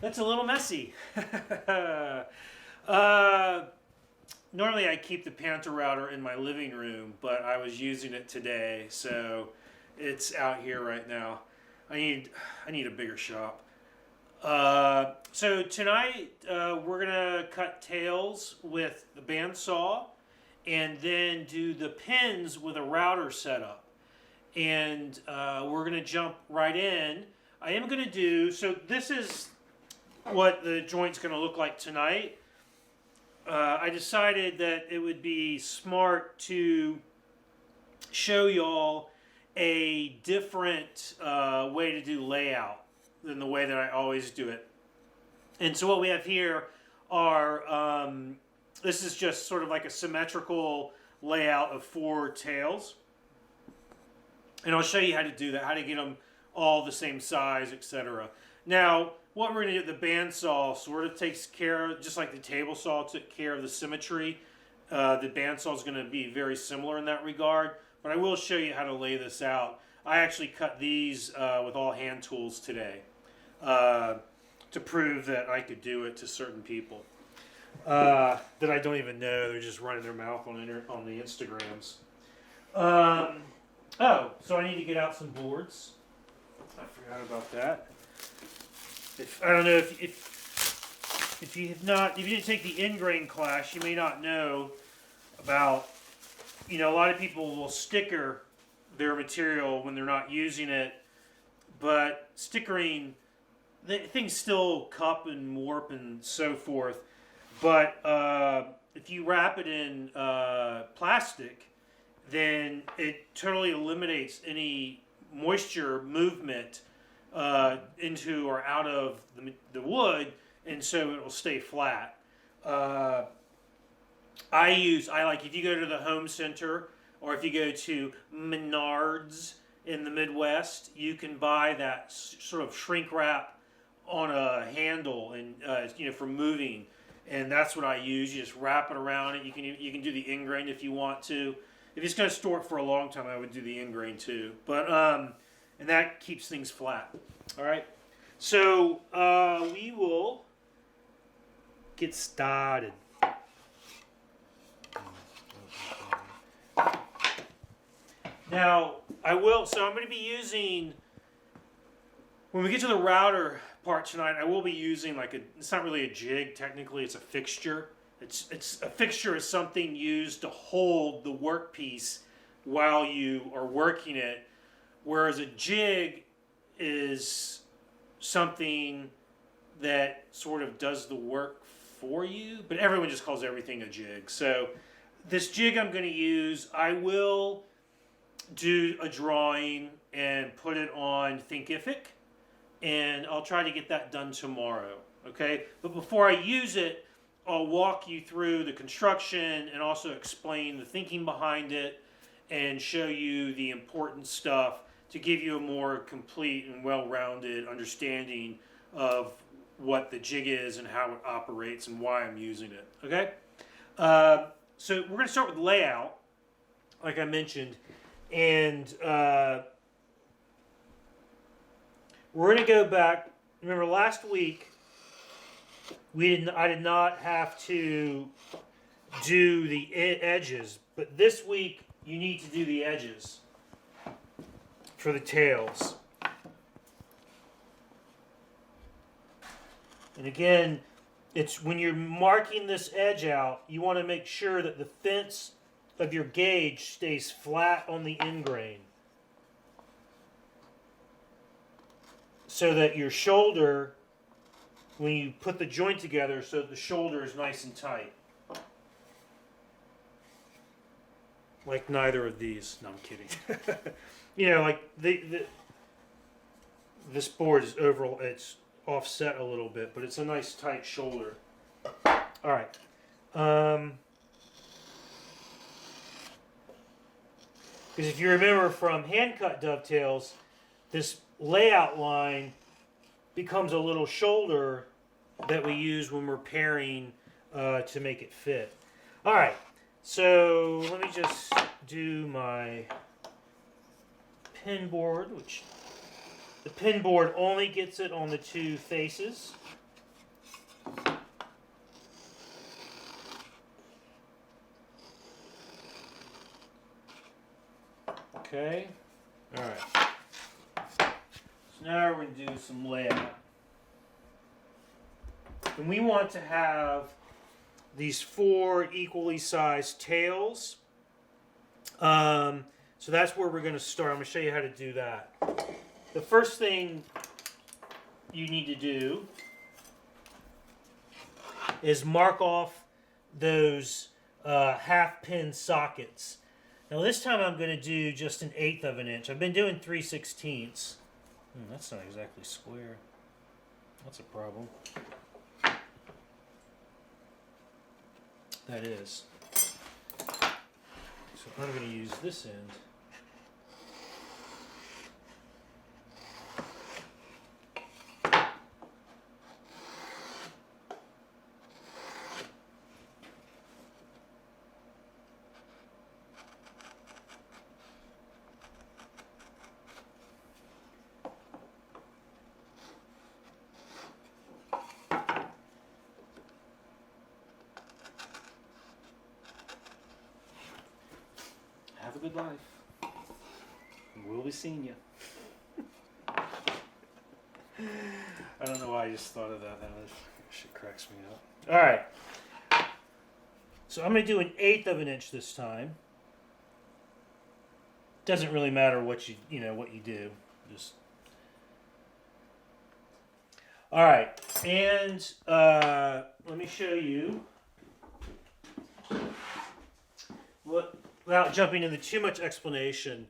That's a little messy. Normally I keep the Panther router in my living room, but I was using it today, so it's out here right now. I need a bigger shop. So tonight we're gonna cut tails with the bandsaw, and then do the pins with a router setup. And we're gonna jump right in. I am gonna do so. This is what the joint's gonna look like tonight. I decided that it would be smart to show y'all a different way to do layout than the way that I always do it. And so what we have here are, this is just sort of like a symmetrical layout of 4 tails. And I'll show you how to do that, how to get them all the same size, etc. Now, what we're going to do with the bandsaw sort of takes care of, just like the table saw took care of the symmetry, the bandsaw is going to be very similar in that regard. But I will show you how to lay this out. I actually cut these with all hand tools today to prove that I could do it to certain people that I don't even know. They're just running their mouth on the Instagrams. Oh, so I need to get out some boards. I forgot about that. I don't know if you have not, if you didn't take the ingrain class, you may not know about, a lot of people will sticker their material when they're not using it, but stickering, things still cup and warp and so forth. But if you wrap it in plastic, then it totally eliminates any moisture movement into or out of the wood, and so it will stay flat. I like, if you go to the home center or if you go to Menards in the Midwest, you can buy that sort of shrink wrap on a handle and for moving, and that's what I use. You just wrap it around it. You can do the ingrain if you want to. If it's going to store it for a long time, I would do the ingrain too. But and that keeps things flat. All right. So we will get started. Now I'm going to be using, when we get to the router part tonight, I will be using it's not really a jig technically, it's a fixture. It's a fixture is something used to hold the workpiece while you are working it, whereas a jig is something that sort of does the work for you, but everyone just calls everything a jig. So this jig I'm going to use, I will do a drawing and put it on Thinkific, and I'll try to get that done tomorrow, okay? But before I use it, I'll walk you through the construction and also explain the thinking behind it and show you the important stuff to give you a more complete and well-rounded understanding of what the jig is and how it operates and why I'm using it, okay? So we're going to start with layout, like I mentioned, and we're going to go back. Remember last week, I did not have to do the edges, but this week you need to do the edges for the tails. And again, it's when you're marking this edge out, you want to make sure that the fence of your gauge stays flat on the end grain, so that your shoulder, when you put the joint together, so that the shoulder is nice and tight. Like neither of these. No, I'm kidding. Like this board is overall, it's offset a little bit, but it's a nice tight shoulder. All right. Because if you remember from hand cut dovetails, this layout line becomes a little shoulder that we use when we're pairing to make it fit. All right, so let me just do my pin board, which the pin board only gets it on the 2 faces. Okay. All right. So now we're going to do some layout. And we want to have these 4 equally sized tails. So that's where we're going to start. I'm going to show you how to do that. The first thing you need to do is mark off those half pin sockets. Now this time I'm going to do just 1/8 of an inch. I've been doing 3/16. That's not exactly square. That's a problem. That is. So I'm going to use this end. Have a good life. We'll be seeing you. I don't know why I just thought of that. That shit cracks me up. All right. So I'm going to do 1/8 of an inch this time. Doesn't really matter what you do. Just. All right, and let me show you what. Without jumping into too much explanation,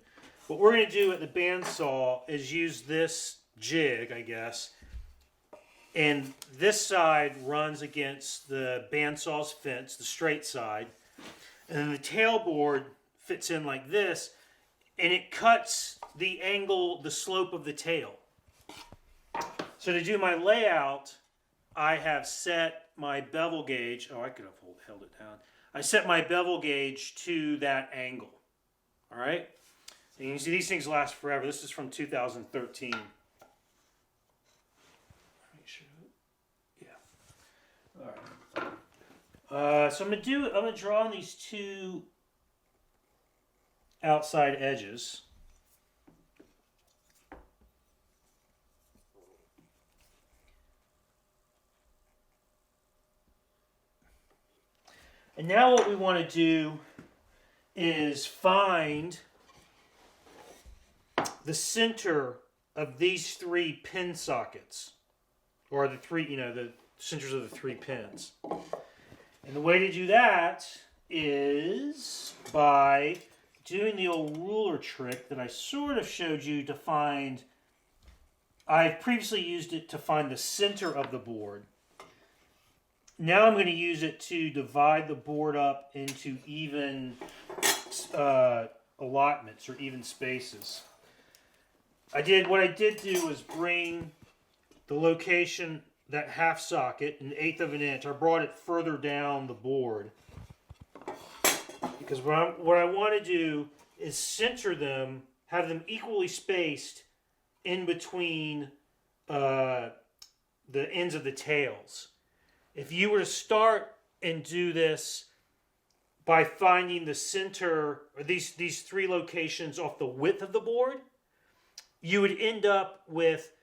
what we're going to do at the bandsaw is use this jig, I guess, and this side runs against the bandsaw's fence, the straight side, and then the tail board fits in like this, and it cuts the angle, the slope of the tail. So to do my layout, I have set my bevel gauge. Oh, I could have held it down. I set my bevel gauge to that angle. All right? And you can see these things last forever. This is from 2013. Yeah. All right. So I'm gonna draw on these 2 outside edges. And now what we want to do is find the center of these 3 pin sockets, or the 3, the centers of the 3 pins. And the way to do that is by doing the old ruler trick that I sort of showed you to find. I've previously used it to find the center of the board. Now I'm going to use it to divide the board up into even allotments or even spaces. What I did do was bring the location, that half socket, 1/8 of an inch. I brought it further down the board because what I want to do is center them, have them equally spaced in between the ends of the tails. If you were to start and do this by finding the center, or these 3 locations off the width of the board, you would end up with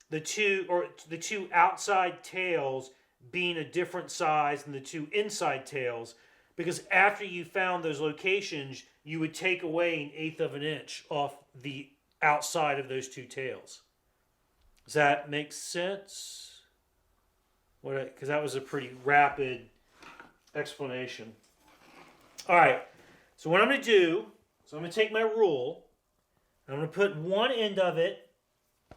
the two outside tails being a different size than the 2 inside tails, because after you found those locations, you would take away 1/8 of an inch off the outside of those 2 tails. Does that make sense? Because that was a pretty rapid explanation. All right, so what I'm going to do, I'm going to take my rule, I'm going to put one end of it,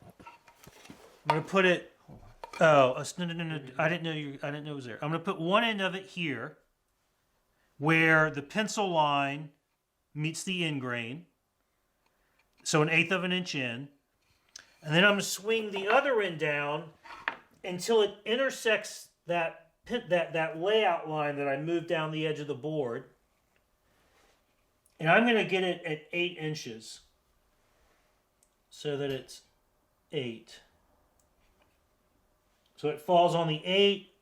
I'm going to put it, no, I didn't know it was there. I'm going to put one end of it here, where the pencil line meets the end grain, so 1/8 of an inch in, and then I'm going to swing the other end down until it intersects that layout line that I moved down the edge of the board. And I'm going to get it at 8 inches so that it's 8. So it falls on the 8,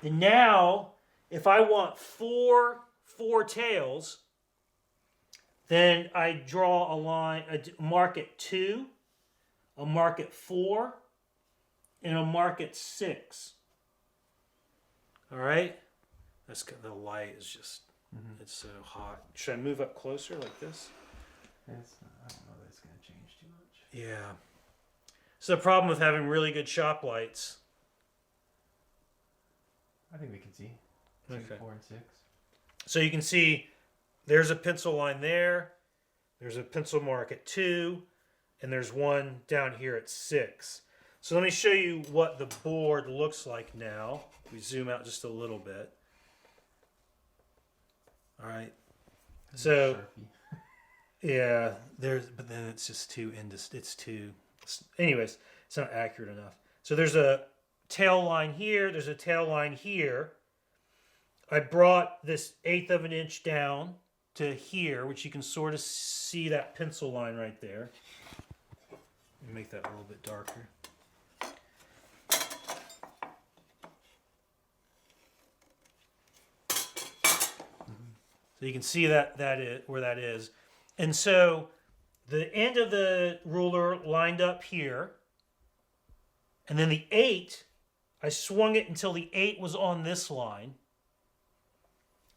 And now, if I want four tails, then I draw a line, mark at 2, a mark at 4, and a mark at 6. All right? That's the light is just, it's so hot. Should I move up closer like this? I don't know that it's going to change too much. Yeah. It's the problem with having really good shop lights. I think we can see. 2, 4, and 6. So you can see there's a pencil line there. There's a pencil mark at 2. And there's one down here at 6. So let me show you what the board looks like now. We zoom out just a little bit. All right. So, yeah, but then it's just too anyways, it's not accurate enough. So there's a tail line here. There's a tail line here. I brought this 1/8 of an inch down to here, which you can sort of see that pencil line right there. Let me make that a little bit darker. So you can see where that is. And so the end of the ruler lined up here. And then the 8, I swung it until the 8 was on this line.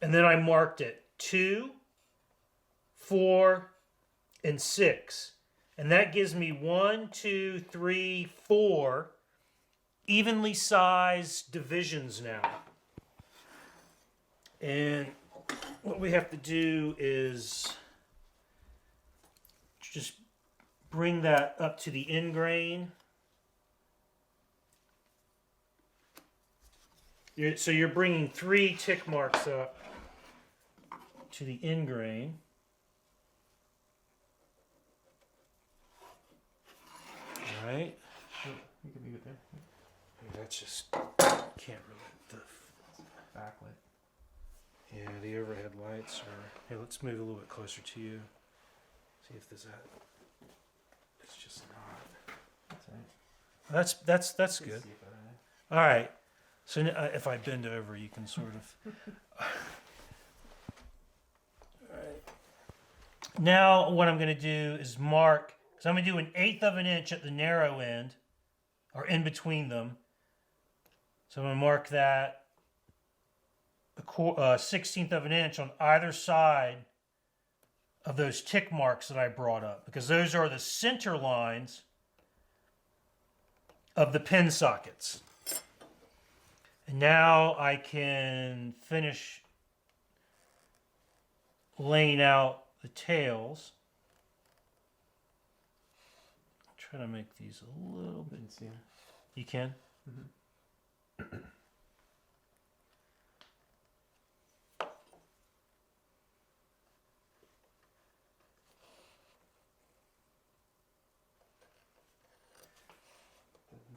And then I marked it 2, 4, and 6. And that gives me 1, 2, 3, 4 evenly sized divisions now. And what we have to do is just bring that up to the end grain. So you're bringing 3 tick marks up to the end grain. All right. You can leave it there. That's just can't really backlit. Yeah, the overhead lights are. Hey, let's move a little bit closer to you. See if there's that. It's just not. That's right. That's good. All right. So if I bend over, you can sort of. All right. Now what I'm going to do is mark. So I'm going to do 1/8 of an inch at the narrow end, or in between them. So I'm going to mark that 1/16 of an inch on either side of those tick marks that I brought up, because those are the center lines of the pin sockets. And now I can finish laying out the tails. Try to make these a little bit. You can? Mm-hmm.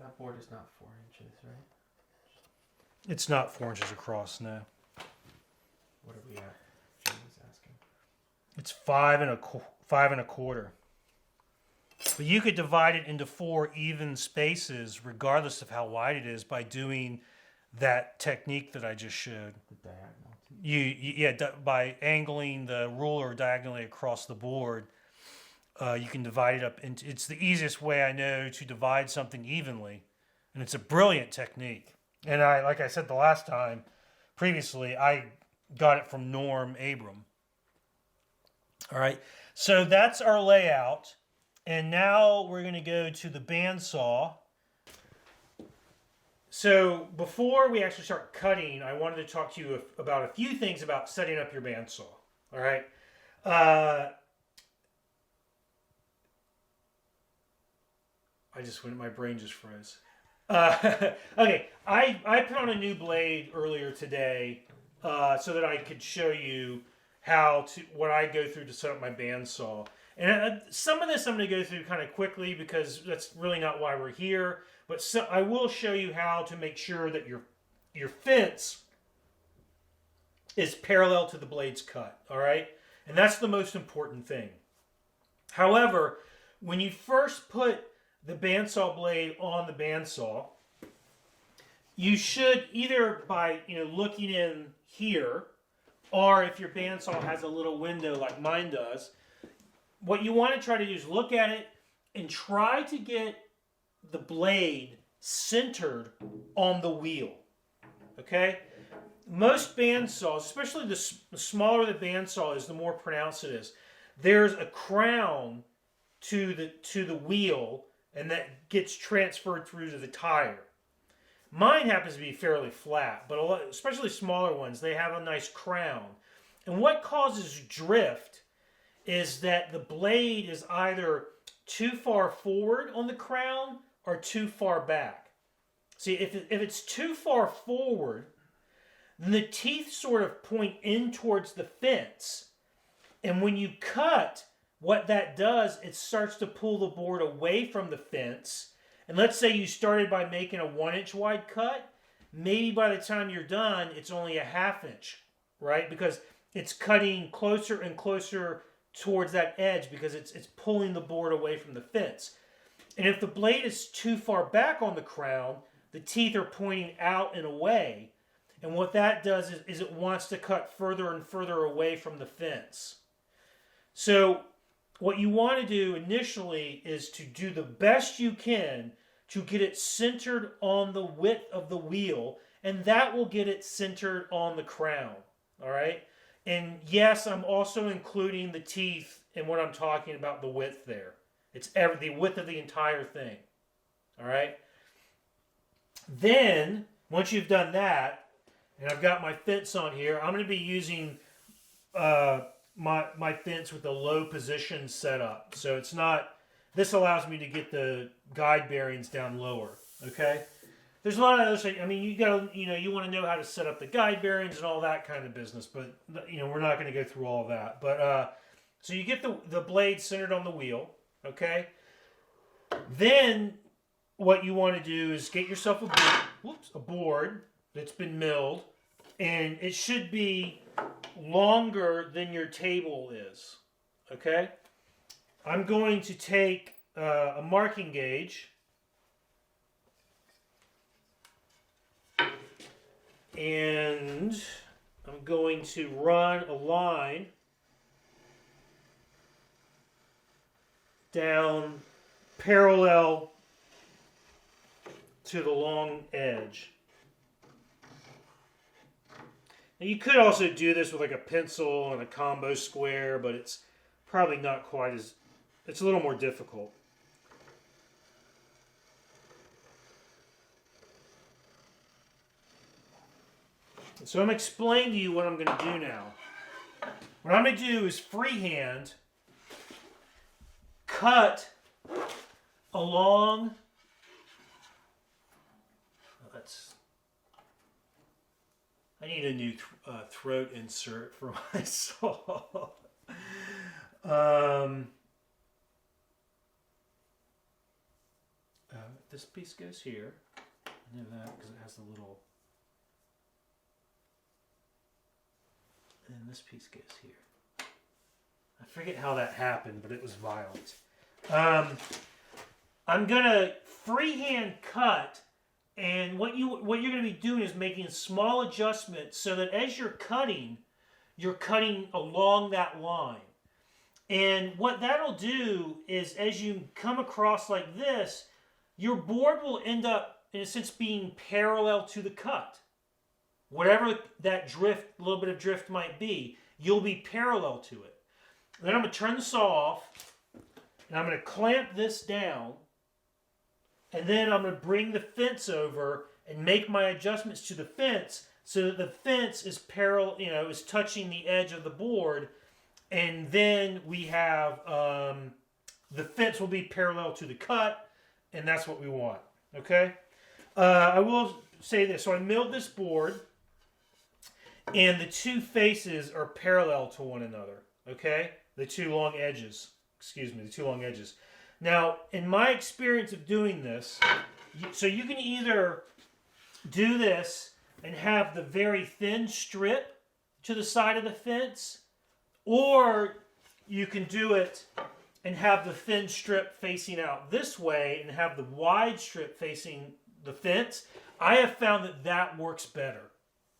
That board is not 4 inches, right? It's not 4 inches across, no. What are we at? Jim was asking. It's 5 and a quarter. But you could divide it into 4 even spaces, regardless of how wide it is, by doing that technique that I just showed. The diagonal. By angling the ruler diagonally across the board, you can divide it up into. It's the easiest way I know to divide something evenly, and it's a brilliant technique. And like I said the last time, previously, I got it from Norm Abram. All right, so that's our layout. And now we're going to go to the bandsaw. So before we actually start cutting, I wanted to talk to you about a few things about setting up your bandsaw. All right. My brain just froze. Okay, I put on a new blade earlier today so that I could show you what I go through to set up my bandsaw. And some of this I'm going to go through kind of quickly because that's really not why we're here. But I will show you how to make sure that your fence is parallel to the blade's cut. All right? And that's the most important thing. However, when you first put the bandsaw blade on the bandsaw, you should either by looking in here, or if your bandsaw has a little window like mine does, what you want to try to do is look at it and try to get the blade centered on the wheel. Okay? Most bandsaws, especially the smaller the bandsaw is, the more pronounced it is. There's a crown to the wheel, and that gets transferred through to the tire. Mine happens to be fairly flat, but especially smaller ones, they have a nice crown. And what causes drift is that the blade is either too far forward on the crown or too far back. See, if it's too far forward, then the teeth sort of point in towards the fence. And when you cut, what that does, it starts to pull the board away from the fence. And let's say you started by making a 1-inch wide cut. Maybe by the time you're done, it's only a 1/2 inch, right? Because it's cutting closer and closer towards that edge because it's pulling the board away from the fence. And if the blade is too far back on the crown, the teeth are pointing out and away. And what that does is it wants to cut further and further away from the fence. So what you want to do initially is to do the best you can to get it centered on the width of the wheel, and that will get it centered on the crown. All right? And yes, I'm also including the teeth in what I'm talking about, the width there. It's the width of the entire thing. All right? Then, once you've done that, and I've got my fence on here, I'm going to be using my fence with the low position set up. So it's not, this allows me to get the guide bearings down lower. Okay? There's a lot of other things. I mean, you want to know how to set up the guide bearings and all that kind of business, but we're not going to go through all of that. But so you get the blade centered on the wheel, okay? Then what you want to do is get yourself a board that's been milled, and it should be longer than your table is, okay? I'm going to take a marking gauge, and I'm going to run a line down parallel to the long edge. Now you could also do this with like a pencil and a combo square, but it's probably not quite as, it's a little more difficult. So I'm explaining to you what I'm going to do now. What I'm going to do is freehand cut along. I need a new throat insert for my saw. This piece goes here. I know that because it has the little. And this piece goes here. I forget how that happened, but it was violent. I'm gonna freehand cut, and what you're gonna be doing is making small adjustments so that as you're cutting along that line. And what that'll do is, as you come across like this, your board will end up, in a sense, being parallel to the cut. Whatever that drift, little bit of drift might be, you'll be parallel to it. Then I'm going to turn the saw off, and I'm going to clamp this down, and then I'm going to bring the fence over and make my adjustments to the fence so that the fence is parallel, is touching the edge of the board, and then we have the fence will be parallel to the cut, and that's what we want. Okay? I will say this. So I milled this board, and the two faces are parallel to one another, okay? The two long edges. Now, in my experience of doing this, so you can either do this and have the very thin strip to the side of the fence, or you can do it and have the thin strip facing out this way and have the wide strip facing the fence. I have found that that works better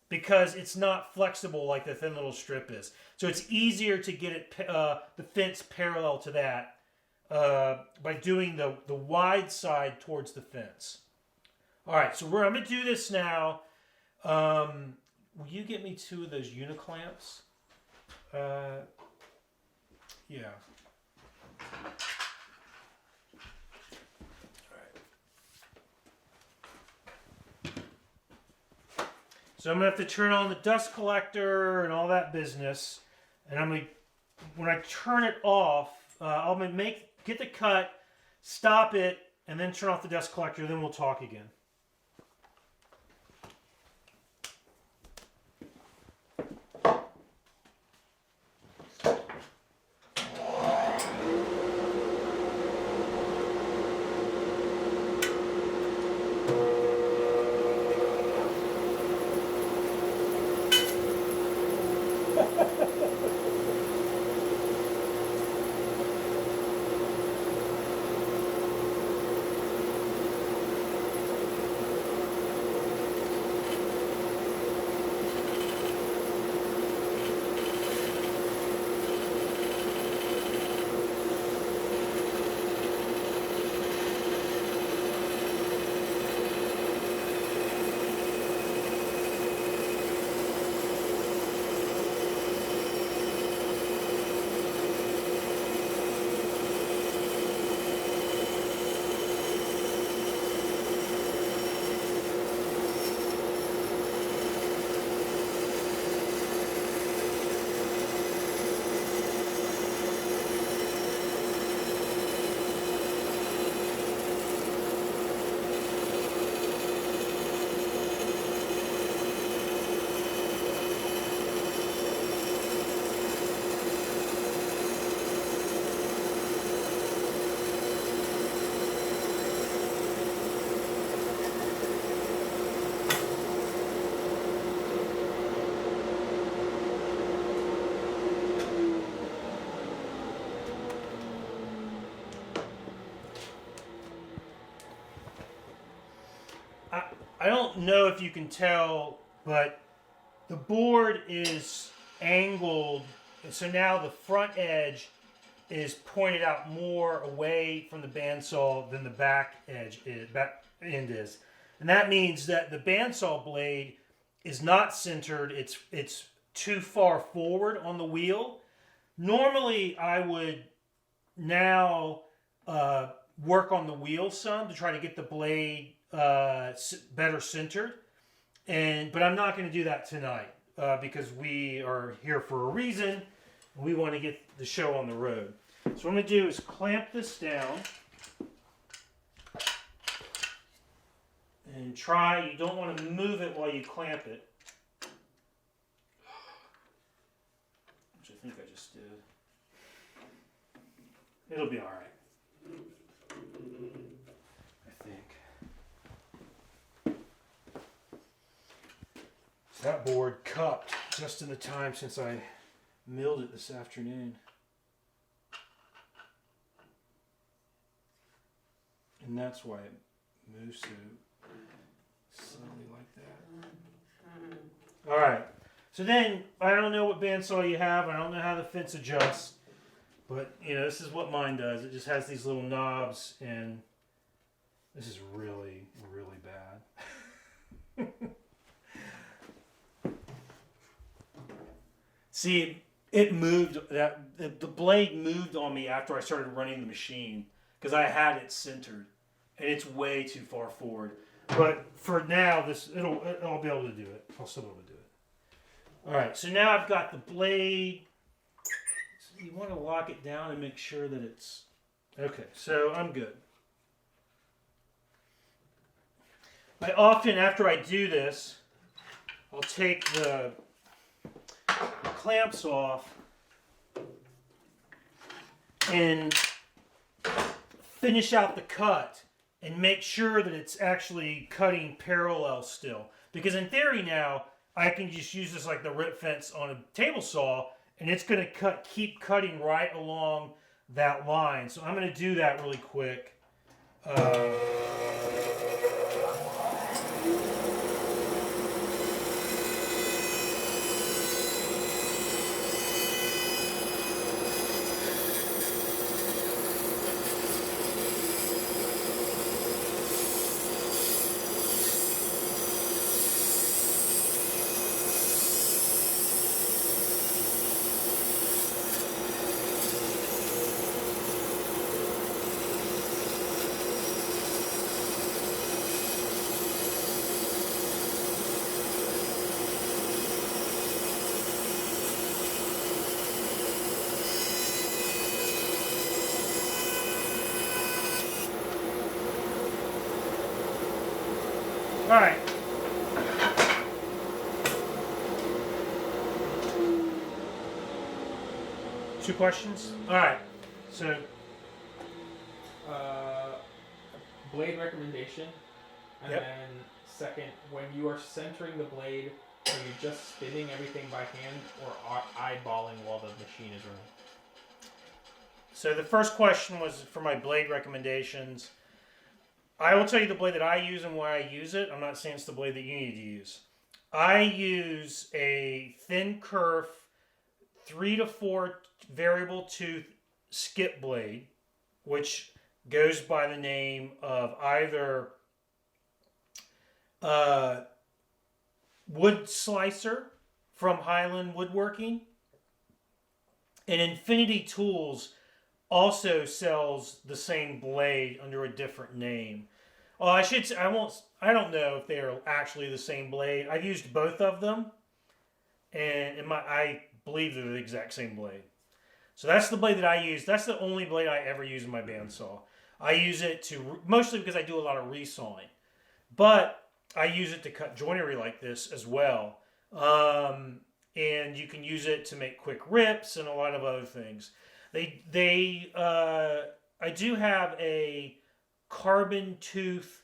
because it's not flexible like the thin little strip is. So it's easier to get it the fence parallel to that by doing the wide side towards the fence. All right, so I'm going to do this now. Will you get me 2 of those uniclamps? Yeah. So I'm going to have to turn on the dust collector and all that business. And I'm going to, when I turn it off, I'm going to get the cut, stop it, and then turn off the dust collector, then we'll talk again. I don't know if you can tell, but the board is angled, and so now the front edge is pointed out more away from the bandsaw than the back end is. And that means that the bandsaw blade is not centered, it's too far forward on the wheel. Normally I would now work on the wheel some to try to get the blade better centered, but I'm not going to do that tonight because we are here for a reason. We want to get the show on the road. So what I'm going to do is clamp this down and you don't want to move it while you clamp it, which I think I just did. It'll be all right. That board cupped just in the time since I milled it this afternoon. And that's why it moves so slowly like that. Alright, so then I don't know what bandsaw you have. I don't know how the fence adjusts. But, you know, this is what mine does. It just has these little knobs, and this is really, really bad. See, it moved, the blade moved on me after I started running the machine because I had it centered and it's way too far forward. But for now, I'll be able to do it. I'll still be able to do it. All right, so now I've got the blade. So you want to lock it down and make sure that it's, okay, so I'm good. I often, after I do this, I'll take the clamps off and finish out the cut and make sure that it's actually cutting parallel still. Because in theory now, I can just use this like the rip fence on a table saw, and it's going to keep cutting right along that line. So I'm going to do that really quick. right. Two questions? All right. So, Blade recommendation, and Yep. then second, when you are centering the blade, are you just spinning everything by hand or eyeballing while the machine is running? so the first question was for my blade recommendations. I will tell you the blade that I use and why I use it. I'm not saying it's the blade that you need to use. I use a thin kerf 3 to 4 variable tooth skip blade, which goes by the name of either wood slicer from Highland Woodworking, and Infinity Tools also sells the same blade under a different name. Oh, I should say, I don't know if they are actually the same blade. I've used both of them, and I believe they're the exact same blade. So that's the blade that I use. That's the only blade I ever use in my bandsaw. I use it to, mostly because I do a lot of resawing. But I use it to cut joinery like this as well. And you can use it to make quick rips and a lot of other things. I do have a carbon tooth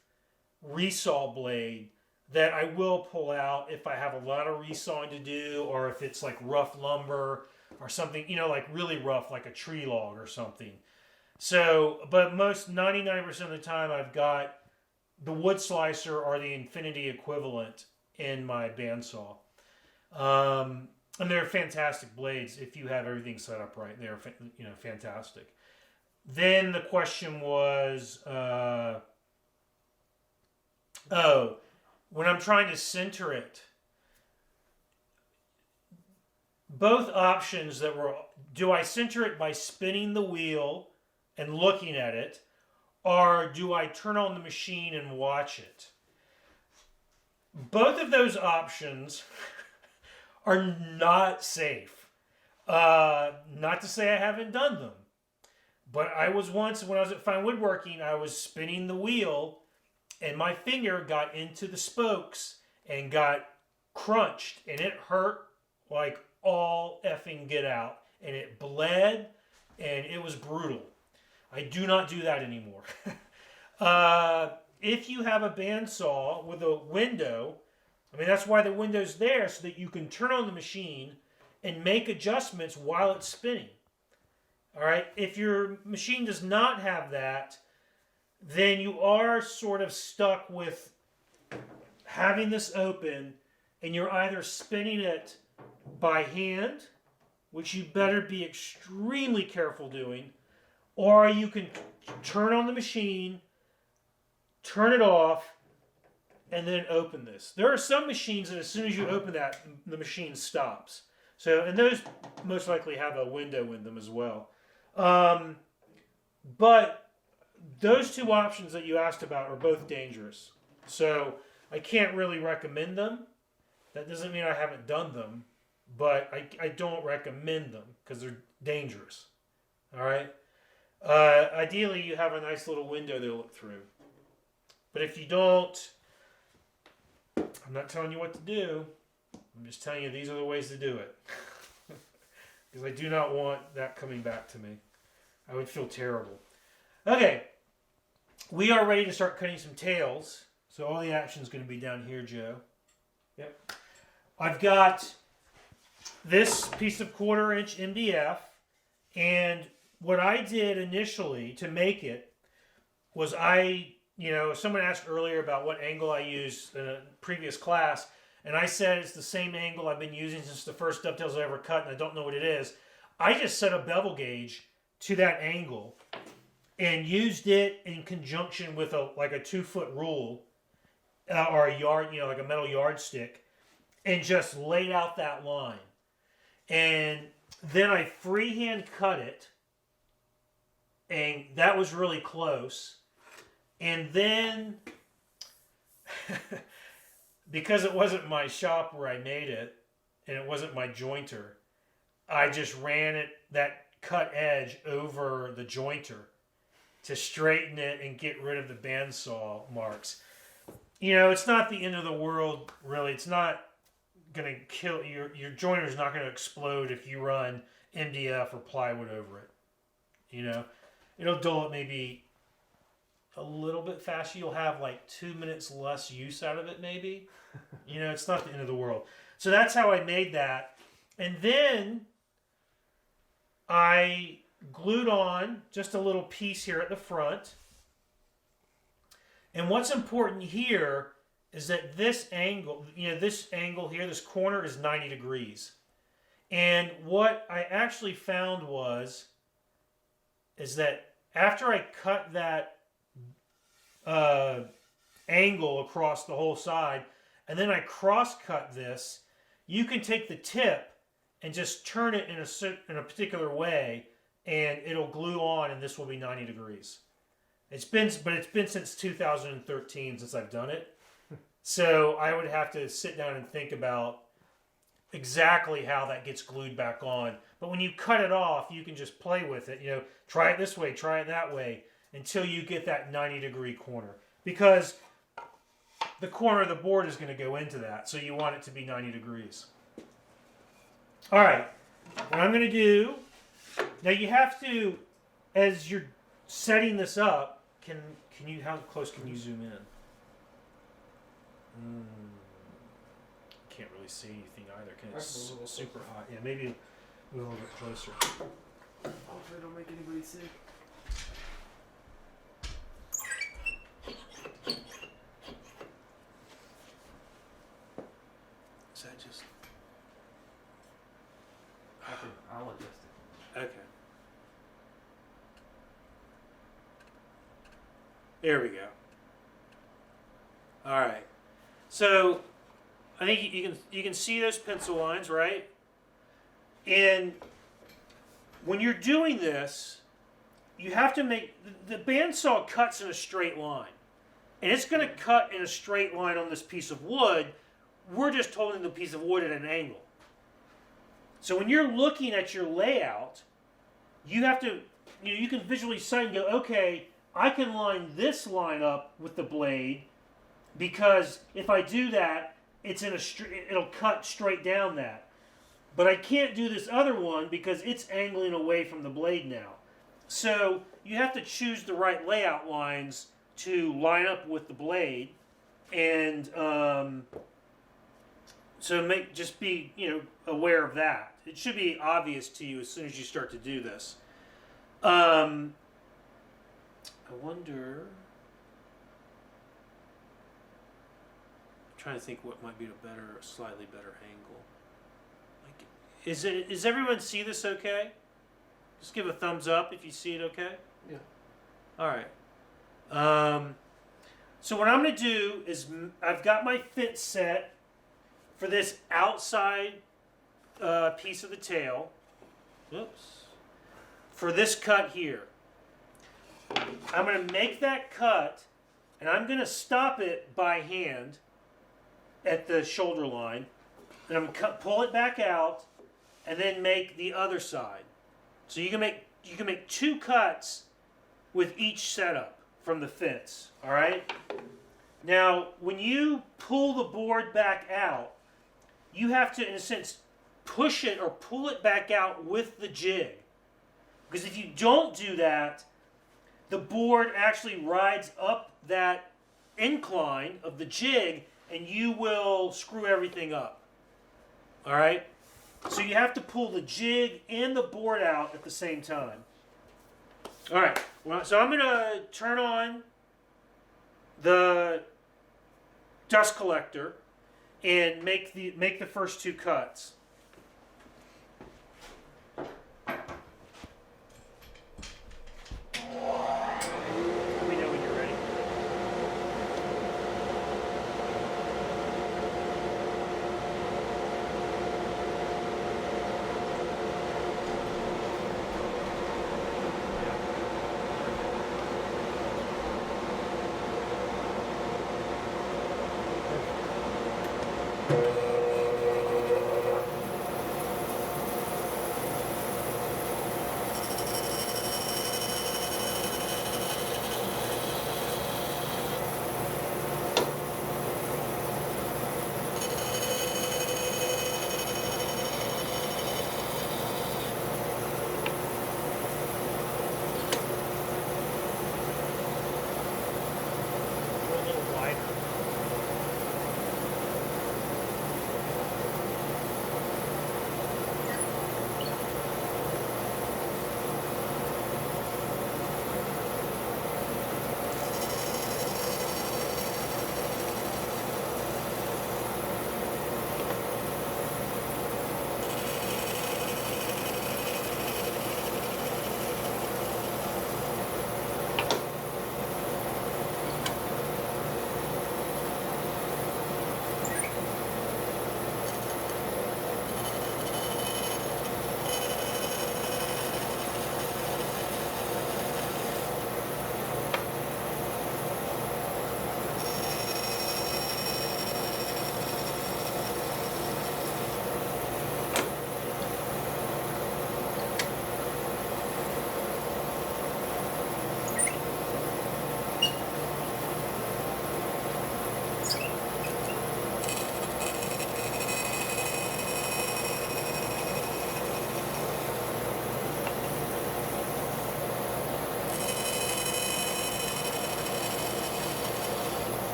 resaw blade that I will pull out if I have a lot of resawing to do, or if it's like rough lumber or something, like really rough, like a tree log or something. So, but most 99% of the time I've got the wood slicer or the Infinity equivalent in my bandsaw. And they're fantastic blades if you have everything set up right. They're fantastic. Then the question was, when I'm trying to center it, both options that were, do I center it by spinning the wheel and looking at it, or do I turn on the machine and watch it? Both of those options are not safe. Not to say I haven't done them, but I was once, when I was at Fine Woodworking, I was spinning the wheel and my finger got into the spokes and got crunched, and it hurt like all effing get out, and it bled, and it was brutal. I do not do that anymore. If you have a bandsaw with a window, that's why the window's there, so that you can turn on the machine and make adjustments while it's spinning. All right. If your machine does not have that, then you are sort of stuck with having this open, and you're either spinning it by hand, which you better be extremely careful doing, or you can turn on the machine, turn it off, and then open this. There are some machines that as soon as you open that, the machine stops. So, and those most likely have a window in them as well. But those two options that you asked about are both dangerous. So I can't really recommend them. That doesn't mean I haven't done them, but I don't recommend them because they're dangerous. All right? Ideally, you have a nice little window to look through. But if you don't, I'm not telling you what to do. I'm just telling you these are the ways to do it. Because I do not want that coming back to me. I would feel terrible. Okay. We are ready to start cutting some tails. So all the action is going to be down here, Joe. Yep. I've got this piece of 1/4 inch MDF. And what I did initially to make it was someone asked earlier about what angle I used in a previous class. And I said it's the same angle I've been using since the first dovetails I ever cut, and I don't know what it is. I just set a bevel gauge to that angle and used it in conjunction with a 2-foot rule or a yard, like a metal yardstick, and just laid out that line. And then I freehand cut it, and that was really close. And then, because it wasn't my shop where I made it, and it wasn't my jointer, I just ran that cut edge over the jointer to straighten it and get rid of the bandsaw marks. you know, it's not the end of the world, really. It's not going to kill your jointer's not going to explode if you run MDF or plywood over it. You know, it'll dull it maybe a little bit faster. You'll have like 2 minutes less use out of it, maybe. You know, it's not the end of the world. So that's how I made that. And then I glued on just a little piece here at the front. And what's important here is that this angle, you know, this angle here, this corner is 90 degrees. And what I actually found is that after I cut that angle across the whole side, and then I cross-cut this, you can take the tip and just turn it in a particular way, and it'll glue on, and this will be 90 degrees. It's been since 2013 since I've done it. So I would have to sit down and think about exactly how that gets glued back on. But when you cut it off, you can just play with it. You know, try it this way, try it that way, until you get that 90-degree corner. Because the corner of the board is going to go into that, so you want it to be 90 degrees. All right, what I'm going to do, now you have to, as you're setting this up, can you, how close can you zoom in? Can't really see anything either. It's super hot. Yeah, maybe move a little bit closer. Hopefully, don't make anybody sick. Is that just I'll adjust it. okay? There we go. All right. So I think you can see those pencil lines, right? And when you're doing this, you have to make the bandsaw cuts in a straight line, and it's going to cut in a straight line on this piece of wood. We're just holding the piece of wood at an angle. So when you're looking at your layout, you have to, you can visually sight and go, okay, I can line this line up with the blade, because if I do that, it'll cut straight down that. But I can't do this other one because it's angling away from the blade now. So you have to choose the right layout lines to line up with the blade, and so just be aware of that. It should be obvious to you as soon as you start to do this. I wonder. I'm trying to think what might be a slightly better angle. Is everyone see this okay? Just give a thumbs up if you see it okay. Yeah. All right. So what I'm going to do is I've got my fit set for this outside piece of the tail. Oops. For this cut here. I'm going to make that cut, and I'm going to stop it by hand at the shoulder line. And I'm going to pull it back out, and then make the other side. So you can make two cuts with each setup from the fence. All right. Now, when you pull the board back out, you have to, in a sense, push it or pull it back out with the jig. Because if you don't do that, the board actually rides up that incline of the jig, and you will screw everything up. All right? So you have to pull the jig and the board out at the same time. All right. Well, so I'm going to turn on the dust collector and make the first two cuts. Let me know when you're ready.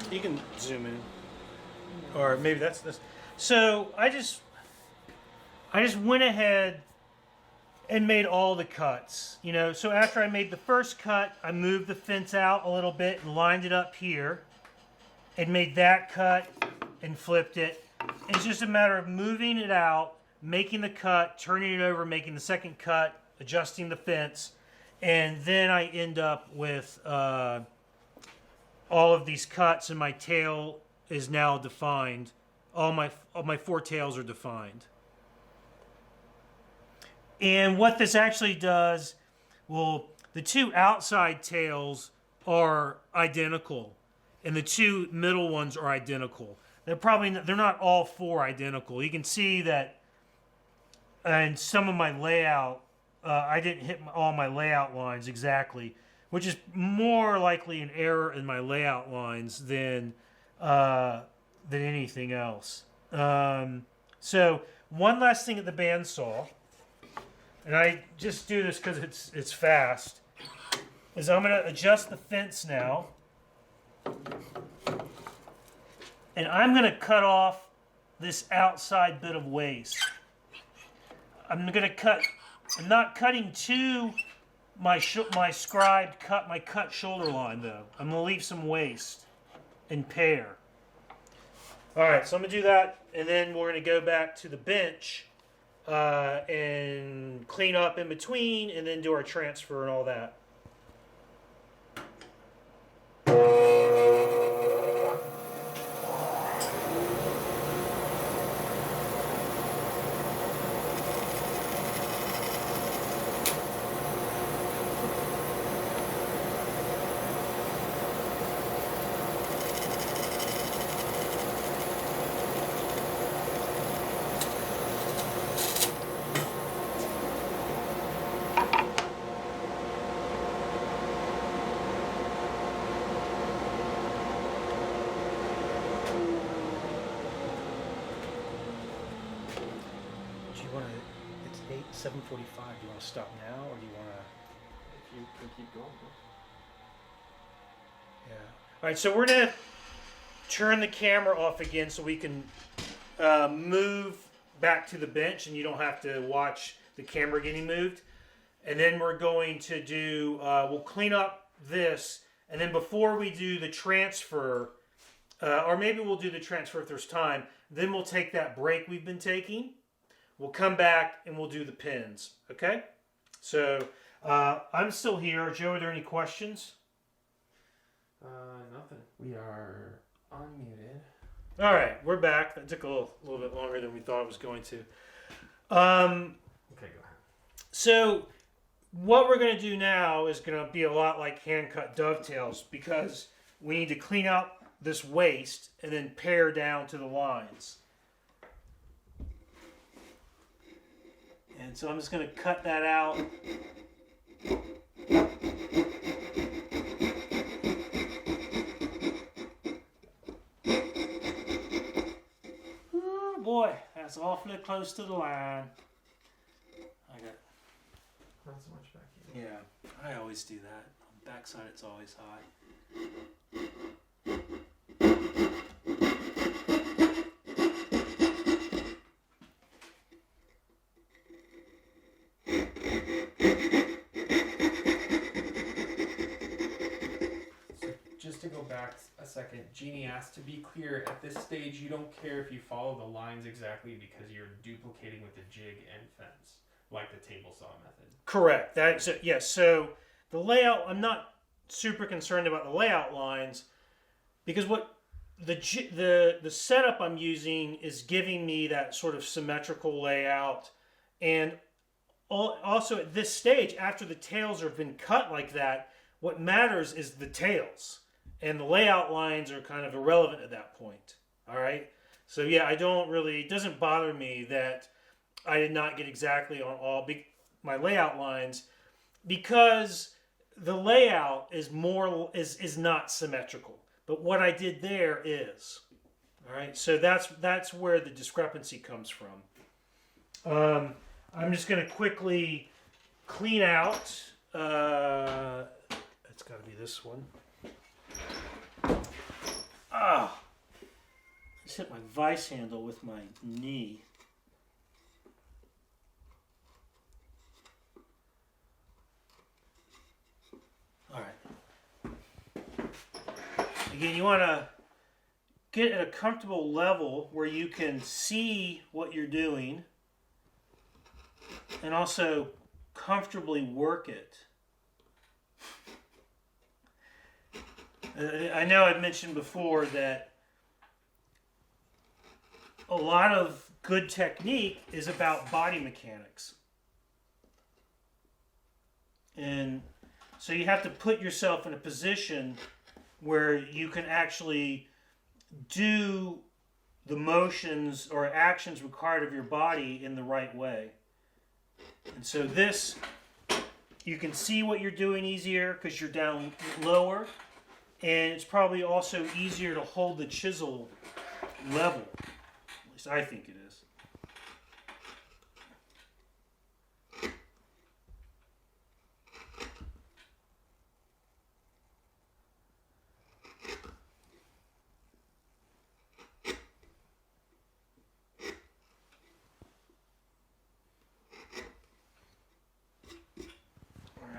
You can zoom in, or maybe that's this. So I just went ahead and made all the cuts. You know, so after I made the first cut, I moved the fence out a little bit and lined it up here, and made that cut and flipped it. It's just a matter of moving it out, making the cut, turning it over, making the second cut, adjusting the fence, and then I end up with all of these cuts, and my tail is now defined. All my 4 tails are defined. And what this actually does, well, the 2 outside tails are identical, and the 2 middle ones are identical. They're not all 4 identical. You can see that in some of my layout, I didn't hit all my layout lines exactly, which is more likely an error in my layout lines than anything else. So one last thing at the bandsaw, and I just do this because it's fast, is I'm going to adjust the fence now. And I'm going to cut off this outside bit of waste. I'm not cutting to my scribed cut, my cut shoulder line though. I'm going to leave some waste and pair. All right, so I'm going to do that, and then we're going to go back to the bench and clean up in between, and then do our transfer and all that. It's 7:45. Do you want to stop now, or do you want to? If you can keep going. Yeah. All right. So we're gonna turn the camera off again, so we can move back to the bench, and you don't have to watch the camera getting moved. And then we're going to do. We'll clean up this, and then before we do the transfer, or maybe we'll do the transfer if there's time. Then we'll take that break we've been taking. We'll come back and we'll do the pins. Okay? So I'm still here. Joe, are there any questions? Nothing. We are unmuted. All right, we're back. That took a little bit longer than we thought it was going to. Okay, go ahead. So what we're going to do now is going to be a lot like hand cut dovetails, because we need to clean up this waste and then pare down to the lines. And so I'm just going to cut that out. Oh boy, that's awfully close to the line. I got. Not so much back here. Yeah, I always do that. On the backside, it's always high. Just to go back a second, Jeannie asked, to be clear, at this stage you don't care if you follow the lines exactly because you're duplicating with the jig and fence, like the table saw method. Correct. Yes. So the layout, I'm not super concerned about the layout lines, because what the setup I'm using is giving me that sort of symmetrical layout, and also at this stage, after the tails have been cut like that, what matters is the tails. And the layout lines are kind of irrelevant at that point. All right? So yeah, it doesn't bother me that I did not get exactly on all my layout lines, because the layout is not symmetrical. But what I did there is. All right? So that's where the discrepancy comes from. I'm just going to quickly clean out. It's got to be this one. almost hit my vise handle with my knee. All right. Again, you want to get at a comfortable level where you can see what you're doing and also comfortably work it. I know I've mentioned before that a lot of good technique is about body mechanics. And so you have to put yourself in a position where you can actually do the motions or actions required of your body in the right way. And so this, you can see what you're doing easier because you're down lower. And it's probably also easier to hold the chisel level. At least I think it is.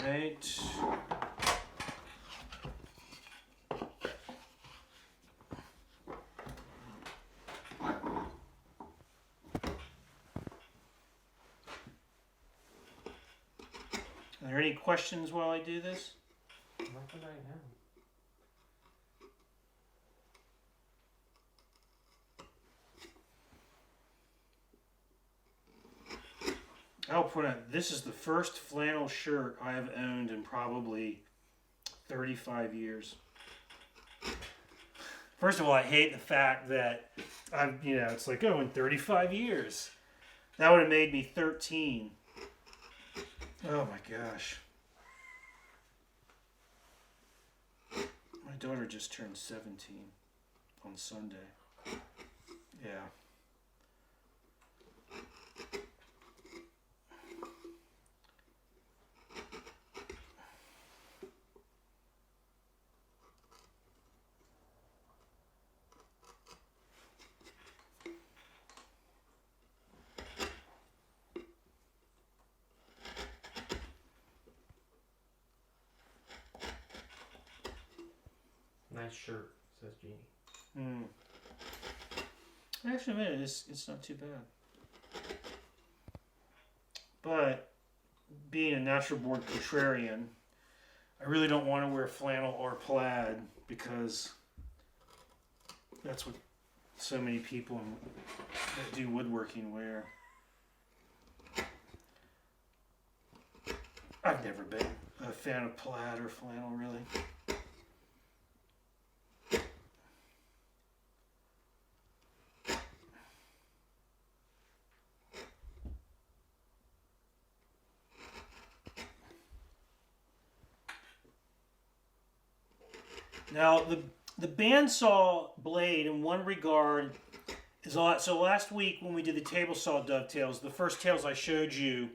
All right. Are there any questions while I do this? Nothing right now. I'll point out, this is the first flannel shirt I have owned in probably 35 years. First of all, I hate the fact that it's like, oh, in 35 years. That would have made me 13. Oh my gosh. My daughter just turned 17 on Sunday. Yeah. Nice shirt, says Jeannie. Actually, man, it's not too bad. But being a natural born contrarian, I really don't want to wear flannel or plaid because that's what so many people that do woodworking wear. I've never been a fan of plaid or flannel, really. Now, the bandsaw blade, in one regard, is a lot. So last week when we did the table saw dovetails, the first tails I showed you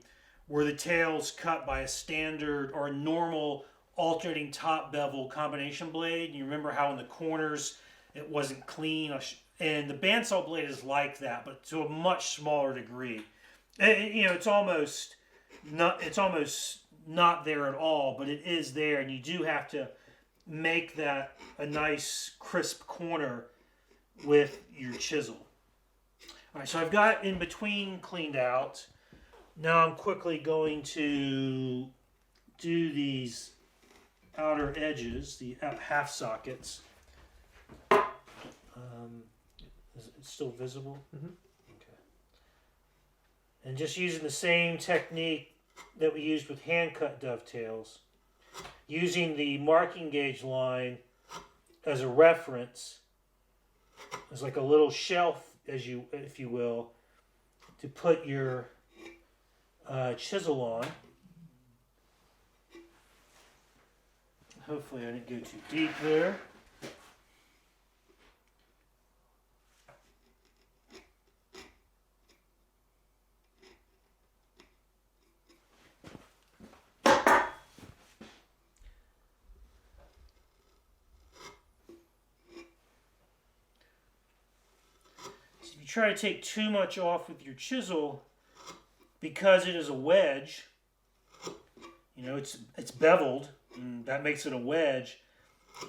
were the tails cut by a standard or a normal alternating top bevel combination blade. You remember how in the corners it wasn't clean, and the bandsaw blade is like that, but to a much smaller degree. It's almost not there at all, but it is there, and you do have to make that a nice crisp corner with your chisel. All right, so I've got in between cleaned out. Now I'm quickly going to do these outer edges, the half sockets. Is it still visible? Mm-hmm. Okay. And just using the same technique that we used with hand cut dovetails, using the marking gauge line as a reference, as like a little shelf, if you will, to put your chisel on. Hopefully I didn't go too deep there. try to take too much off with your chisel, because it is a wedge, you know, it's beveled, and that makes it a wedge.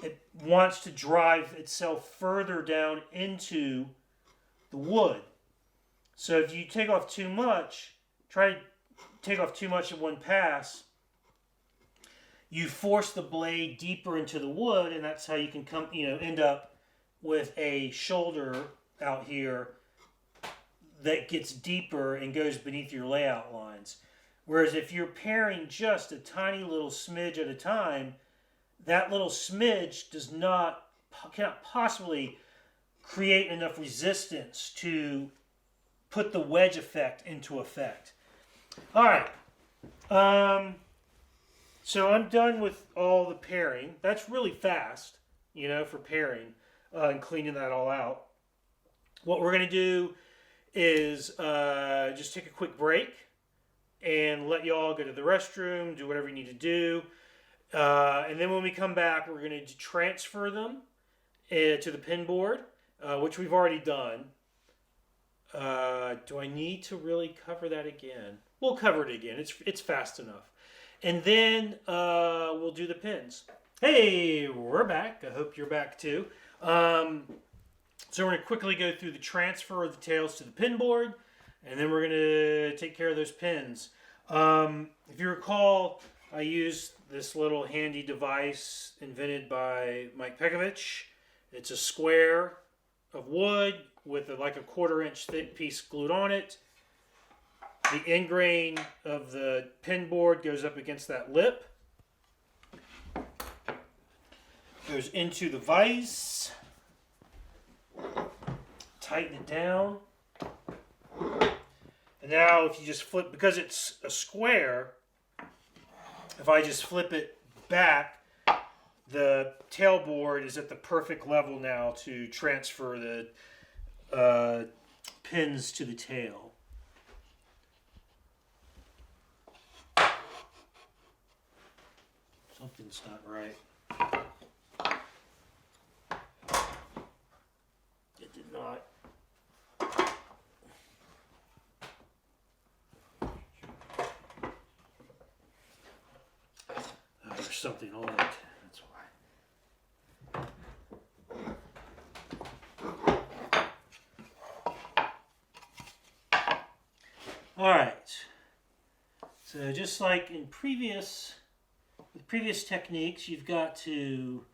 It wants to drive itself further down into the wood. So if you take off too much, try to take off too much in one pass, you force the blade deeper into the wood, and that's how you can come, you know, end up with a shoulder out here that gets deeper and goes beneath your layout lines. Whereas if you're paring just a tiny little smidge at a time, that little smidge cannot possibly create enough resistance to put the wedge effect into effect. All right. So I'm done with all the paring. That's really fast, you know, for paring and cleaning that all out. What we're going to do is just take a quick break and let you all go to the restroom, do whatever you need to do. And then when we come back, we're going to transfer them to the pin board, which we've already done. Do I need to really cover that again? We'll cover it again. It's fast enough. And then we'll do the pins. Hey, we're back. I hope you're back too. So we're going to quickly go through the transfer of the tails to the pin board, and then we're going to take care of those pins. If you recall, I used this little handy device invented by Mike Pekovich. It's a square of wood with like a 1/4 inch thick piece glued on it. The end grain of the pin board goes up against that lip. Goes into the vise. Tighten it down. And now if you just flip, because it's a square, if I just flip it back, the tail board is at the perfect level now to transfer the pins to the tail. Something's not right. It did not. There's something on it. That's why. All right. So just like in previous techniques, you've got to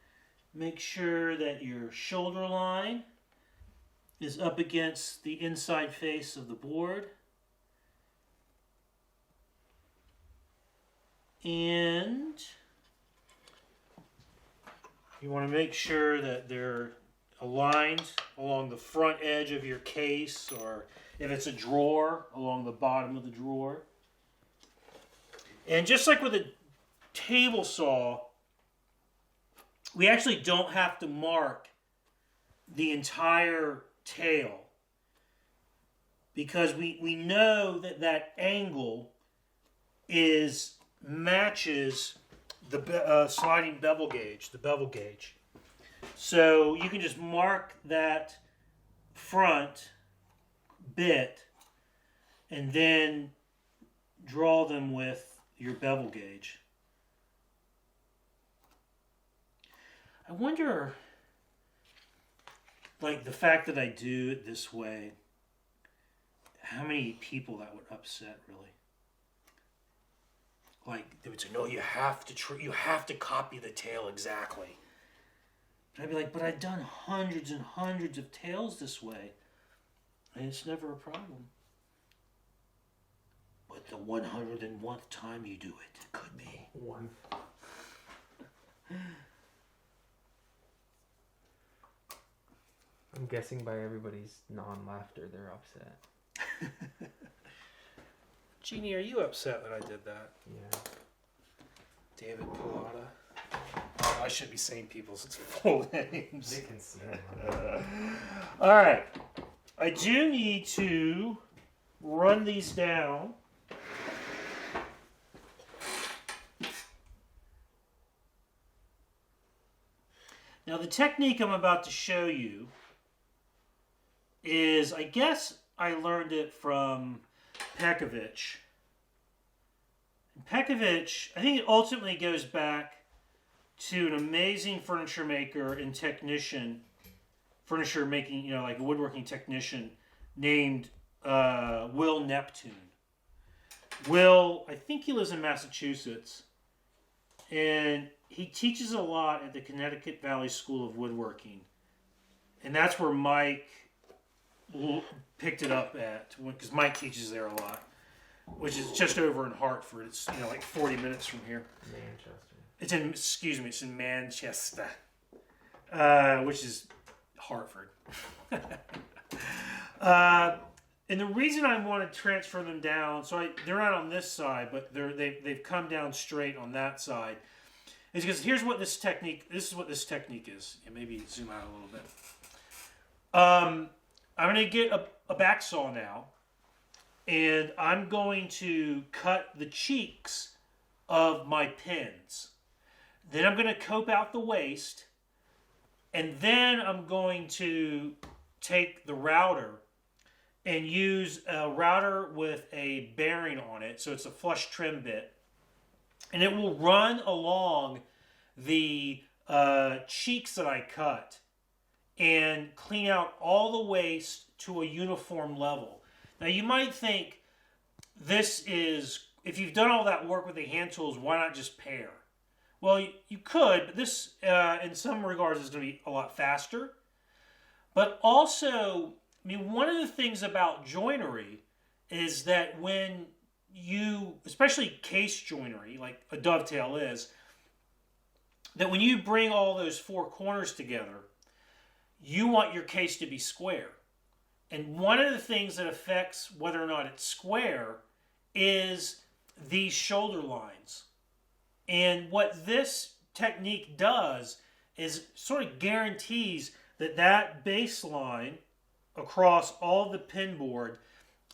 make sure that your shoulder line is up against the inside face of the board. And you want to make sure that they're aligned along the front edge of your case, or if it's a drawer, along the bottom of the drawer. And just like with a table saw, we actually don't have to mark the entire tail, because we know that angle matches the sliding bevel gauge, the bevel gauge. So you can just mark that front bit and then draw them with your bevel gauge. I wonder, like, the fact that I do it this way, how many people that would upset, really. Like, they would say, no, you have to copy the tail exactly. And I'd be like, but I've done hundreds and hundreds of tails this way, and it's never a problem. But the 101st time you do it, it could be. One. I'm guessing by everybody's non-laughter, they're upset. Jeannie, are you upset that I did that? Yeah. David Pilata. I should be saying people's full names. They can see them. All right. I do need to run these down. Now, the technique I'm about to show you is, I guess I learned it from Pekovich. Pekovich, I think it ultimately goes back to an amazing furniture maker and technician, furniture making, like a woodworking technician named Will Neptune. Will, I think he lives in Massachusetts, and he teaches a lot at the Connecticut Valley School of Woodworking. And that's where Mike picked it up at, because Mike teaches there a lot, which is just over in Hartford. It's like 40 minutes from here. Manchester. It's in Manchester, which is Hartford. And the reason I want to transfer them down, they're not on this side, but they've come down straight on that side, is because this is what this technique is. And maybe zoom out a little bit. I'm going to get a back saw now, and I'm going to cut the cheeks of my pins. Then I'm going to cope out the waste, and then I'm going to take the router and use a router with a bearing on it, so it's a flush trim bit, and it will run along the cheeks that I cut and clean out all the waste to a uniform level. Now you might think this is, if you've done all that work with the hand tools, why not just pare? Well, you could, but this in some regards is going to be a lot faster. But also, one of the things about joinery is that when you, especially case joinery, like a dovetail is, that when you bring all those four corners together, you want your case to be square. And one of the things that affects whether or not it's square is these shoulder lines. And what this technique does is sort of guarantees that baseline across all the pin board,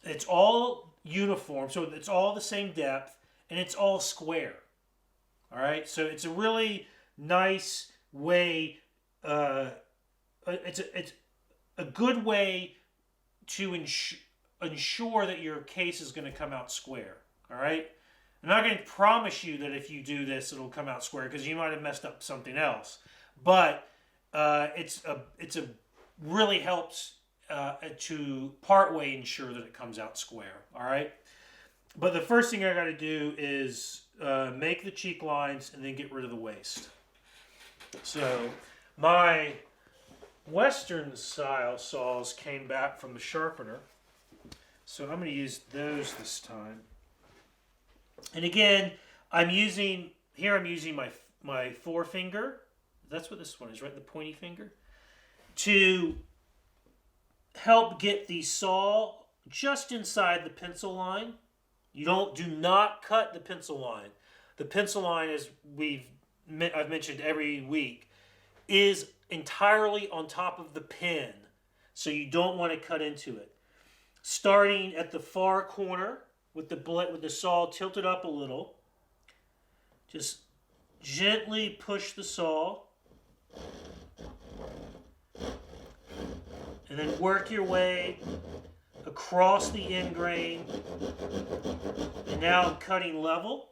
it's all uniform, so it's all the same depth, and it's all square. All right, so it's a really nice way. It's a good way to ensure that your case is going to come out square. All right, I'm not going to promise you that if you do this, it'll come out square, because you might have messed up something else. But it's really helps to partway ensure that it comes out square. All right. But the first thing I got to do is make the cheek lines and then get rid of the waste. So my Western style saws came back from the sharpener, so I'm going to use those this time. And again, I'm using my forefinger. That's what this one is, right? The pointy finger, to help get the saw just inside the pencil line. Do not cut the pencil line. The pencil line, as I've mentioned every week, is entirely on top of the pin, so you don't want to cut into it. Starting at the far corner with the saw tilted up a little, just gently push the saw, and then work your way across the end grain. And now I'm cutting level.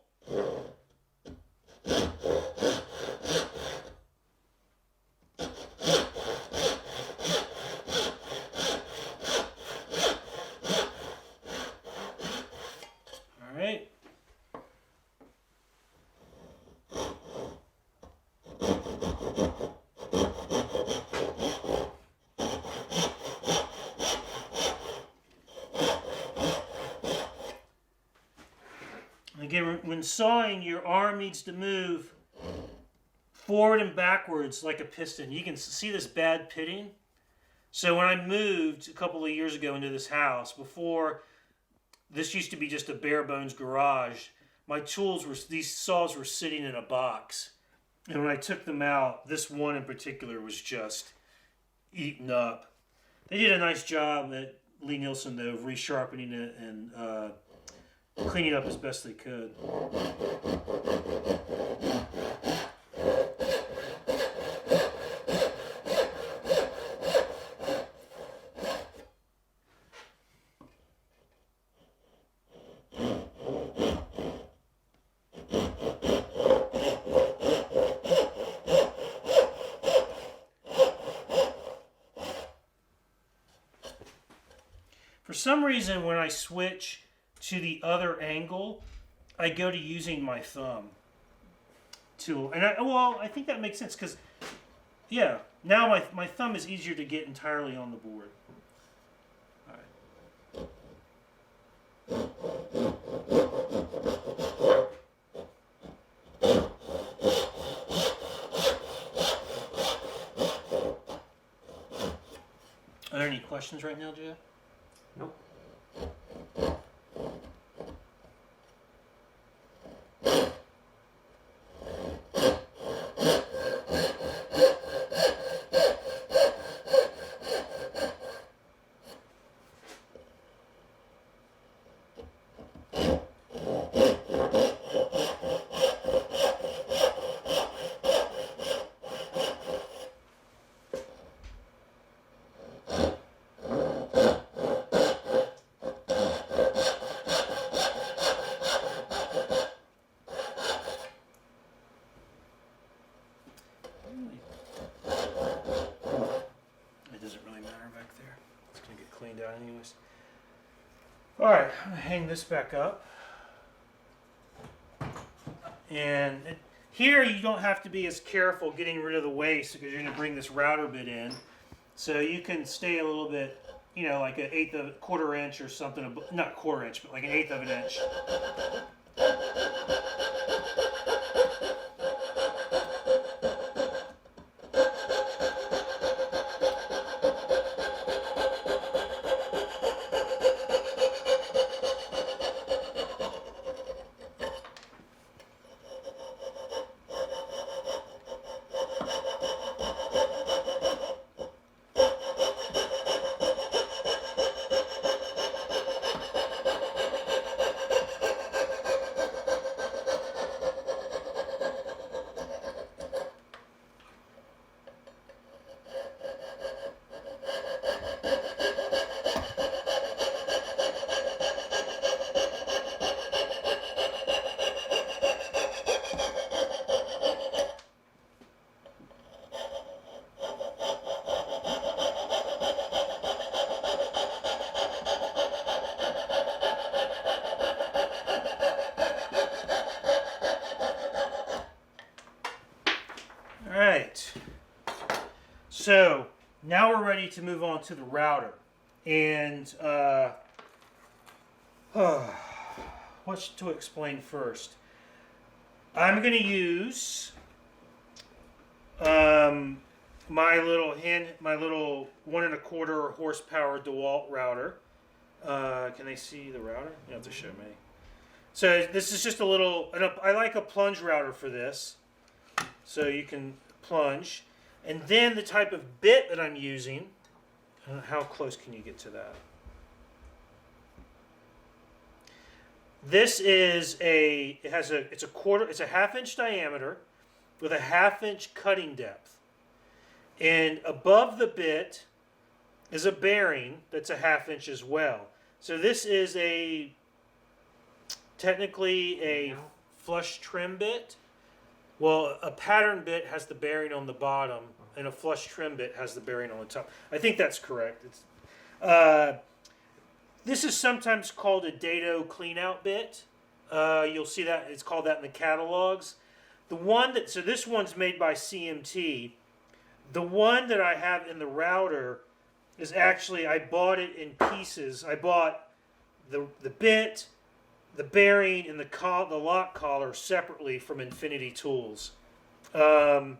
All right. Again, when sawing, your arm needs to move forward and backwards like a piston. You can see this bad pitting. So when I moved a couple of years ago into this house, before this used to be just a bare bones garage, these saws were sitting in a box. And when I took them out, this one in particular was just eaten up. They did a nice job at Lee Nielsen, though, of resharpening it and cleaning up as best they could. For some reason, when I switch to the other angle, I go to using my thumb tool. And I think that makes sense because, yeah, now my thumb is easier to get entirely on the board. Are there any questions right now, Jeff? Nope. It doesn't really matter back there. It's going to get cleaned out anyways. Alright, I'm going to hang this back up. And here you don't have to be as careful getting rid of the waste because you're going to bring this router bit in. So you can stay a little bit, you know, like a quarter inch or something, not quarter inch, but like an eighth of an inch. Alright, so now we're ready to move on to the router. And what's to explain first? I'm going to use my little 1.25 horsepower DeWalt router. Can they see the router? You have to show me. So this is just a little, I like a plunge router for this. So you can plunge. And then the type of bit that I'm using, how close can you get to that? This is it's a 1/2 inch diameter with a 1/2 inch cutting depth. And above the bit is a bearing that's a 1/2 inch as well. So this is technically a flush trim bit. Well, a pattern bit has the bearing on the bottom, and a flush trim bit has the bearing on the top. I think that's correct. This is sometimes called a dado cleanout bit. You'll see that it's called that in the catalogs. So this one's made by CMT. The one that I have in the router is actually, I bought it in pieces. I bought the bit, the bearing, and the lock collar separately from Infinity Tools. But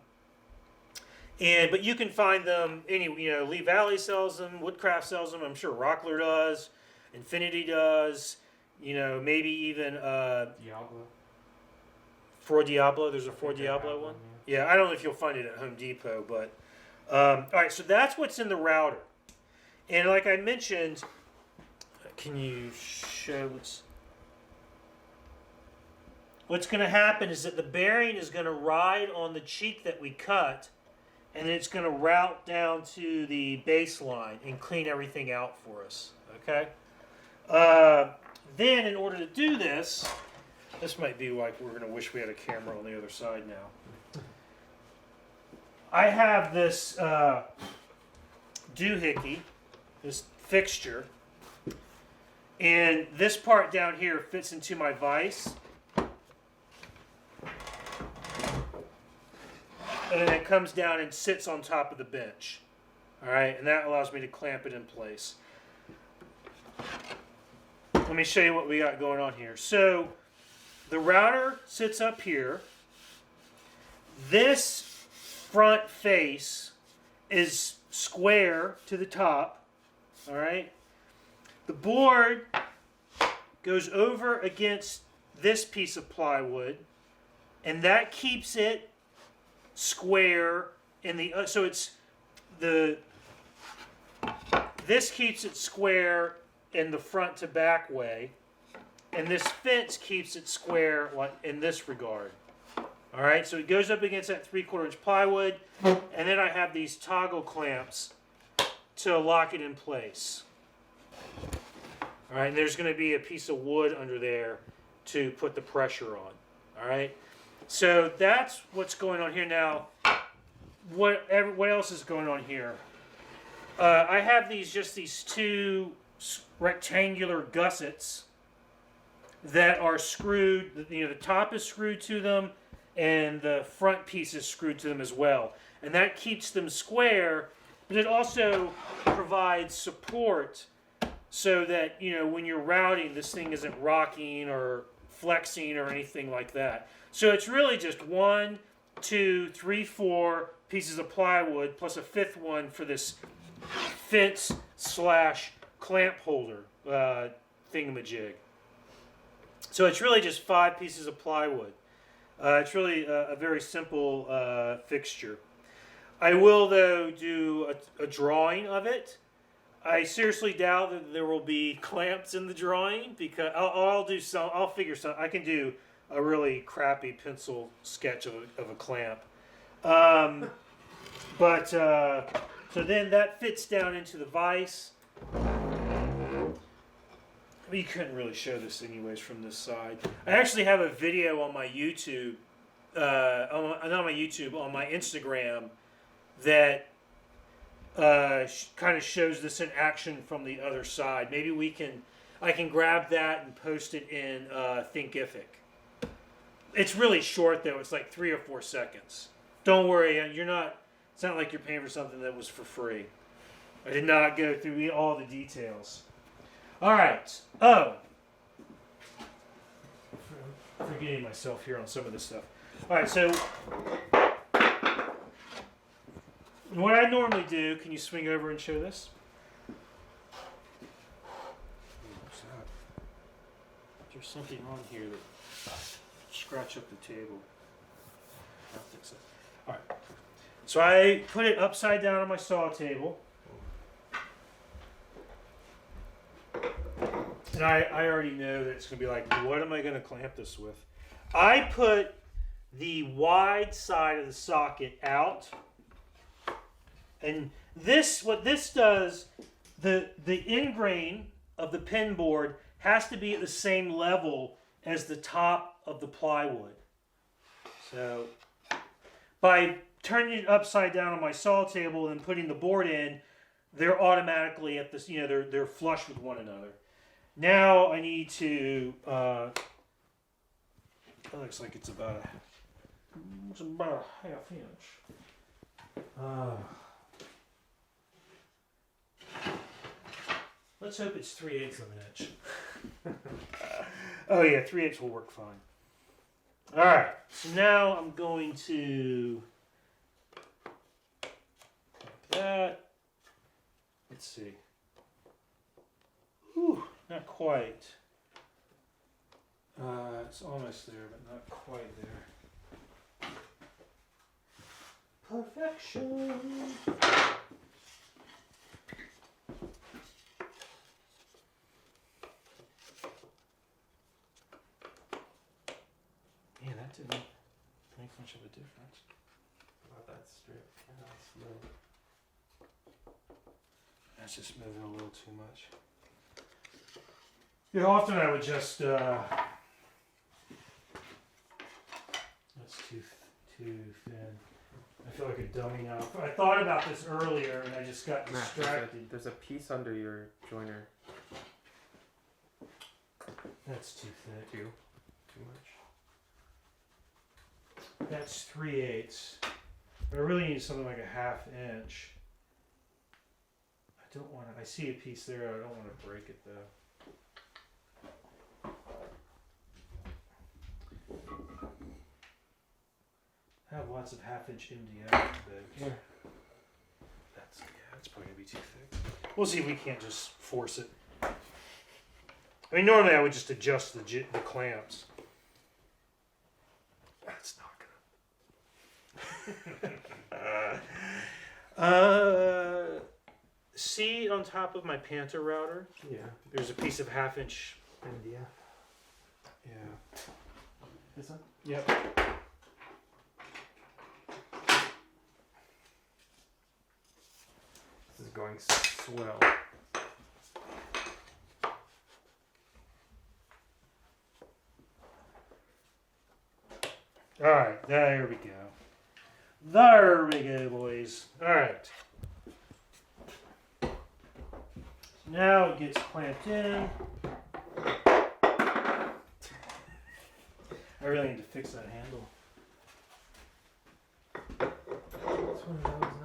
you can find them Lee Valley sells them, Woodcraft sells them, I'm sure Rockler does, Infinity does, maybe even Diablo. For Diablo, there's a For Diablo one. Yeah, I don't know if you'll find it at Home Depot, but all right, so that's what's in the router. And like I mentioned, can you show what's going to happen is that the bearing is going to ride on the cheek that we cut, and it's going to route down to the baseline and clean everything out for us. Okay? Then, in order to do this might be like we're going to wish we had a camera on the other side now. I have this doohickey, this fixture, And this part down here fits into my vise. And then it comes down and sits on top of the bench. All right, and that allows me to clamp it in place. Let me show you what we got going on here. So the router sits up here. This front face is square to the top. All right. The board goes over against this piece of plywood, and that keeps it square in the so it's the this keeps it square in the front to back way, and this fence keeps it square in this regard. All right, so it goes up against that 3/4 inch plywood, and then I have these toggle clamps to lock it in place. All right, and there's going to be a piece of wood under there to put the pressure on. All right, so that's what's going on here now. What else is going on here? I have these two rectangular gussets that are screwed. You know, the top is screwed to them, and the front piece is screwed to them as well, and that keeps them square. But it also provides support so that, you know, when you're routing, this thing isn't rocking or flexing or anything like that. So it's really just 1, 2, 3, 4 pieces of plywood plus a 5th one for this fence / clamp holder thingamajig. So it's really just 5 pieces of plywood. It's really a very simple fixture. I will, though, do a drawing of it. I seriously doubt that there will be clamps in the drawing, because I'll figure something. I can do a really crappy pencil sketch of a clamp. So then that fits down into the vise. You couldn't really show this anyways from this side. I actually have a video on my YouTube, on my Instagram, that kind of shows this in action from the other side. Maybe I can grab that and post it in Thinkific. It's really short though. It's like 3 or 4 seconds. Don't worry, it's not like you're paying for something that was for free. I did not go through all the details. All right. Oh, I'm forgetting myself here on some of this stuff. All right, so what I normally do, can you swing over and show this? What's that? There's something on here that scratch up the table. I'll fix it. All right. So I put it upside down on my saw table. And I already know that it's going to be like, what am I going to clamp this with? I put the wide side of the socket out. And what this does, the end grain of the pin board has to be at the same level as the top of the plywood. So by turning it upside down on my saw table and putting the board in, they're automatically at this, they're flush with one another. Now I need to, it looks like it's about a half inch. Let's hope it's 3/8 of an inch. Oh yeah, 3/8 will work fine. All right, so now I'm going to like that. Let's see. Whew, not quite. It's almost there, but not quite there. Perfection. Yeah, that didn't make much of a difference. About that strip. Yeah, that's smooth. That's just moving a little too much. Yeah, often I would just, that's too thin. I feel like a dummy now. I thought about this earlier and I just got distracted. There's a piece under your joiner. That's too thick. Too much. That's 3/8. But I really need something like a 1/2 inch. I don't want to. I see a piece there. I don't want to break it though. I have lots of 1/2 inch MDF. Yeah. That's probably gonna be too thick. We'll see if we can't just force it. I mean, normally I would just adjust the clamps. That's not gonna. See on top of my Panther router, Yeah. there's a piece of 1/2 inch. MDF. Yeah. This one? Yep. This is going swell. All right, there we go. There we go, boys. All right. Now it gets clamped in. I really need to fix that handle. It's one of those nights.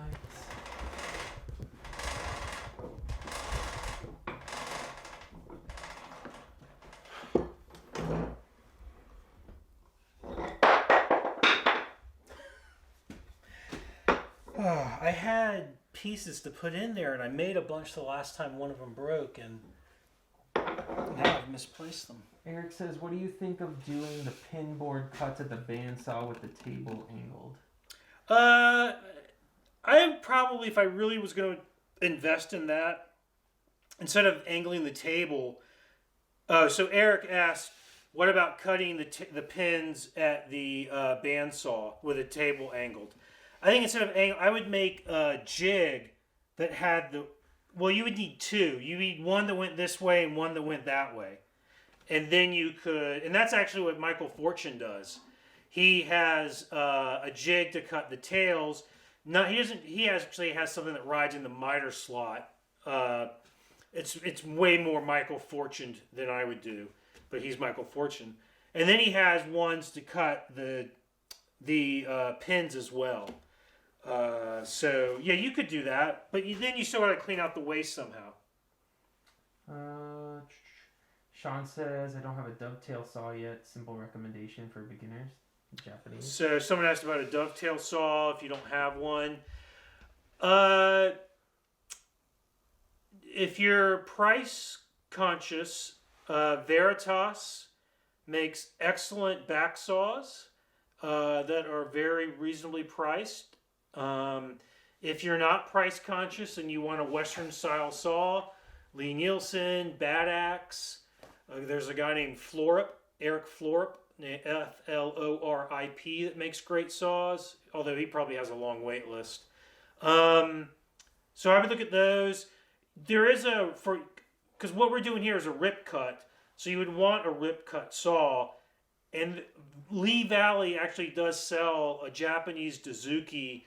I had pieces to put in there, and I made a bunch the last time one of them broke, and now I've misplaced them. Eric says, what do you think of doing the pin board cuts at the bandsaw with the table angled? I probably, if I really was going to invest in that, instead of angling the table, so Eric asked, what about cutting the pins at the bandsaw with a table angled? I think instead of I would make a jig that had you would need two. You need one that went this way and one that went that way. And then you could, and that's actually what Michael Fortune does. He has a jig to cut the tails. No, he doesn't. He actually has something that rides in the miter slot. It's way more Michael Fortune than I would do, but he's Michael Fortune. And then he has ones to cut the pins as well. So yeah, you could do that, but then you still got to clean out the waste somehow. Sean says, I don't have a dovetail saw yet. Simple recommendation for beginners. Japanese. So someone asked about a dovetail saw if you don't have one. If you're price conscious, Veritas makes excellent back saws that are very reasonably priced. If you're not price conscious and you want a Western style saw, Lee Nielsen, Bad Axe. There's a guy named Eric Florip, Florip, that makes great saws, although he probably has a long wait list. So I would look at those. There is because what we're doing here is a rip cut, so you would want a rip cut saw. And Lee Valley actually does sell a Japanese Dozuki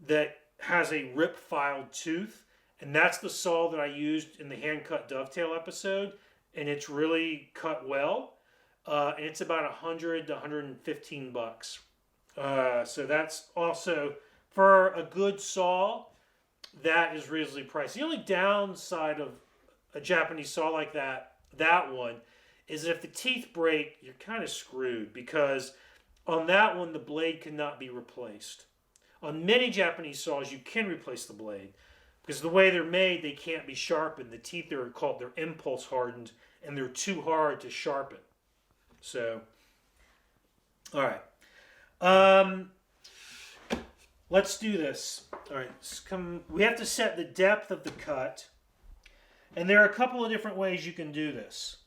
that has a rip filed tooth, and that's the saw that I used in the hand cut dovetail episode, and it's really cut well. And it's about $100 to $115. So that's also, for a good saw, that is reasonably priced. The only downside of a Japanese saw like that one, is that if the teeth break, you're kind of screwed, because on that one, the blade cannot be replaced. On many Japanese saws, you can replace the blade, because the way they're made, they can't be sharpened. The teeth they're impulse hardened, and they're too hard to sharpen. So, all right. Let's do this. All right, we have to set the depth of the cut, and there are a couple of different ways you can do this.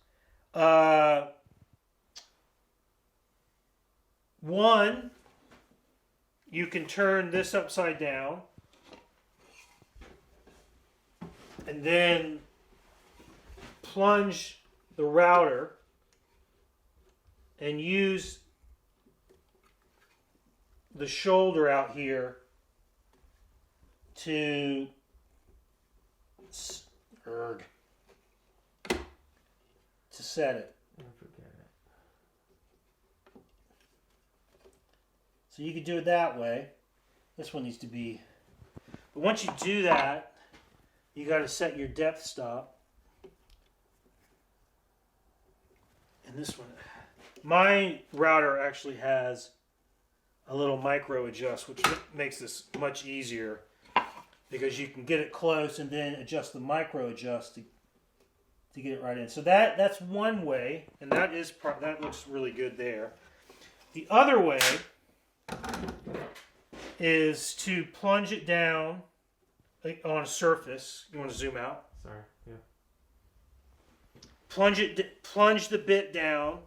One, you can turn this upside down, and then plunge the router and use the shoulder out here to set it. I forget. So you could do it that way. This one needs to be... But once you do that, you got to set your depth stop. And this one... My router actually has a little micro adjust, which makes this much easier because you can get it close and then adjust the micro adjust to get it right in. So that's one way, and that looks really good there. The other way is to plunge it down on a surface. You want to zoom out? Sorry. Yeah. Plunge the bit down.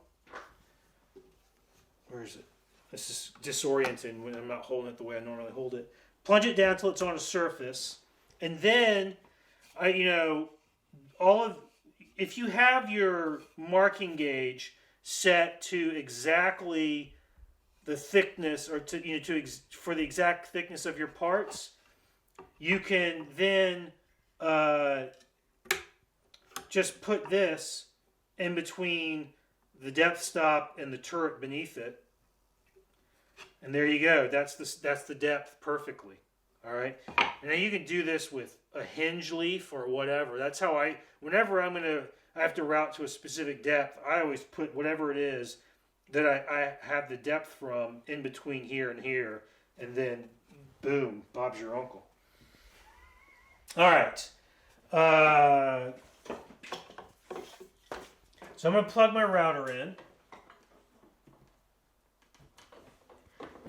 Where is it? This is disorienting when I'm not holding it the way I normally hold it. Plunge it down till it's on a surface, and then if you have your marking gauge set to exactly the thickness, or for the exact thickness of your parts, you can then just put this in between the depth stop and the turret beneath it, and there you go. That's the depth perfectly. All right, and then you can do this with a hinge leaf or whatever. That's how whenever I have to route to a specific depth, I always put whatever it is that I have the depth from in between here and here, and then boom, Bob's your uncle. All right. So I'm going to plug my router in.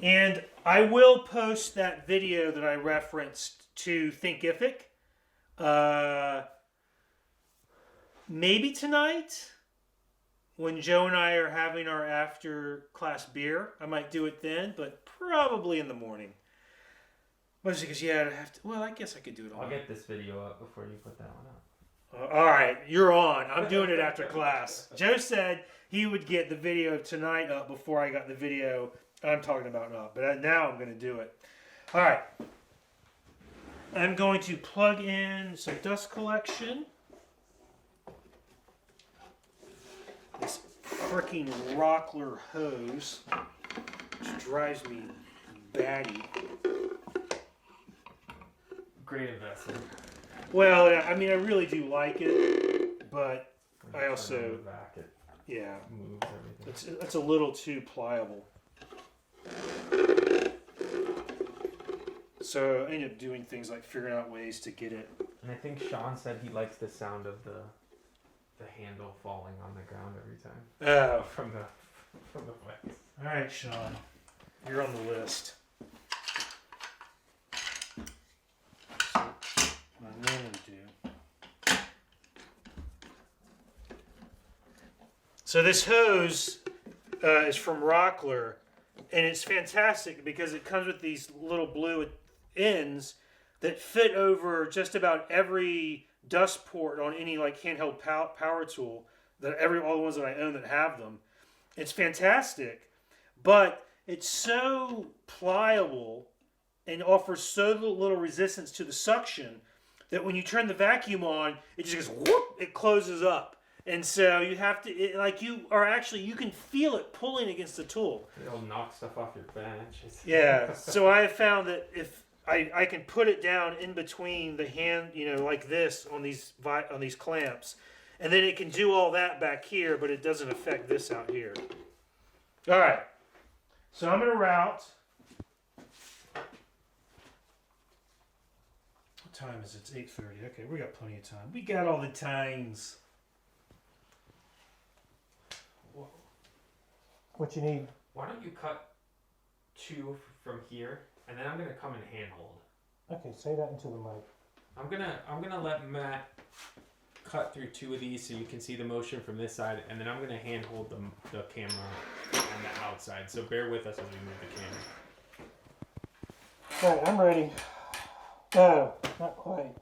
And I will post that video that I referenced to Thinkific. Maybe tonight, when Joe and I are having our after-class beer. I might do it then, but probably in the morning. Mostly because, I have to... Well, I guess I could do it all. I'll get this video up before you put that one up. All right, you're on. I'm doing it after class. Joe said he would get the video tonight up before I got the video I'm talking about up. But now I'm going to do it. All right. I'm going to plug in some dust collection. This freaking Rockler hose, which drives me batty. Great investment. Well, I mean, I really do like it, but I also, back, it yeah, moves everything. it's a little too pliable. So I ended up doing things like figuring out ways to get it. And I think Sean said he likes the sound of the handle falling on the ground every time. Oh, From the flex. all right, Sean, you're on the list. What I'm going to do. So this hose is from Rockler, and it's fantastic because it comes with these little blue ends that fit over just about every dust port on any like handheld power tool all the ones that I own that have them. It's fantastic, but it's so pliable and offers so little resistance to the suction that when you turn the vacuum on, it just goes whoop, it closes up. And so you have to, you can feel it pulling against the tool. It'll knock stuff off your bench. Yeah, so I have found that if I can put it down in between the hand, like this on these clamps, and then it can do all that back here, but it doesn't affect this out here. All right, so I'm going to route. What time is it? It's 8:30. Okay, we got plenty of time. We got all the times. What you need? Why don't you cut 2 from here, and then I'm gonna come and handhold. Okay, say that into the mic. I'm gonna let Matt cut through 2 of these so you can see the motion from this side, and then I'm gonna handhold the camera on the outside. So bear with us as we move the camera. All right, I'm ready. Oh, not quite.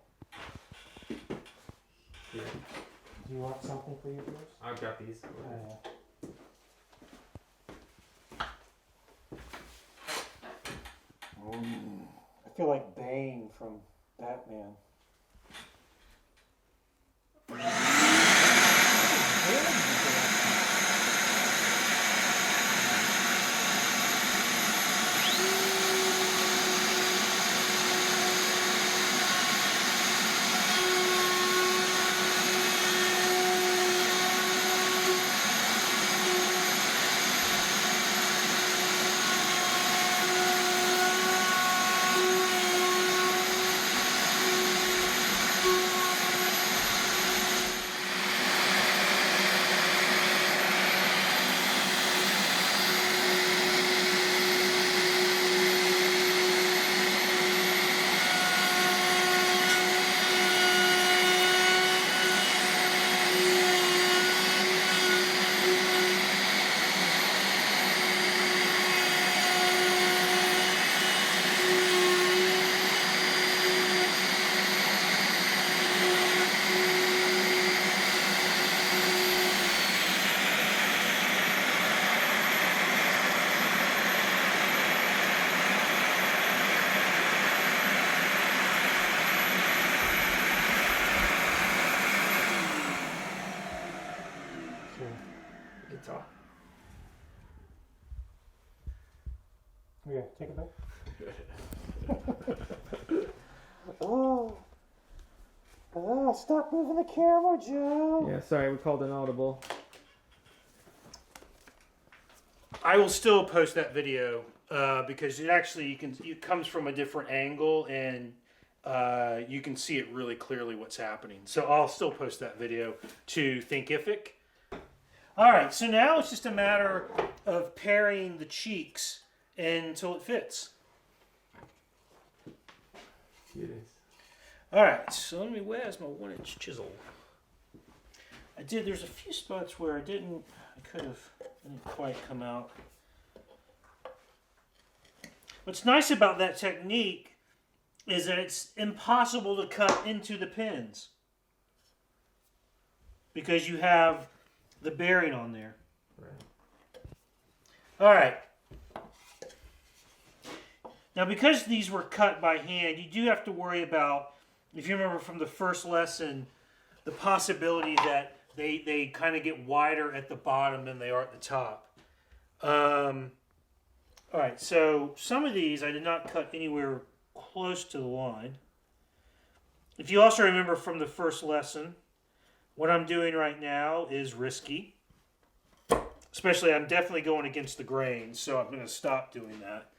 Here. Do you want something for you first? I've got these. Yeah. I feel like Bane from Batman. take it back. Oh, stop moving the camera, Joe. Yeah, sorry, we called an audible. I will still post that video because it comes from a different angle and you can see it really clearly what's happening. So I'll still post that video to Thinkific. All right, so now it's just a matter of pairing the cheeks until it fits. It is. All right, so where's my 1-inch chisel? There's a few spots where it didn't quite come out. What's nice about that technique is that it's impossible to cut into the pins because you have the bearing on there. Right. All right. Now, because these were cut by hand, you do have to worry about, if you remember from the first lesson, the possibility that they kind of get wider at the bottom than they are at the top. All right, so some of these I did not cut anywhere close to the line. If you also remember from the first lesson, what I'm doing right now is risky. Especially, I'm definitely going against the grain, so I'm going to stop doing that.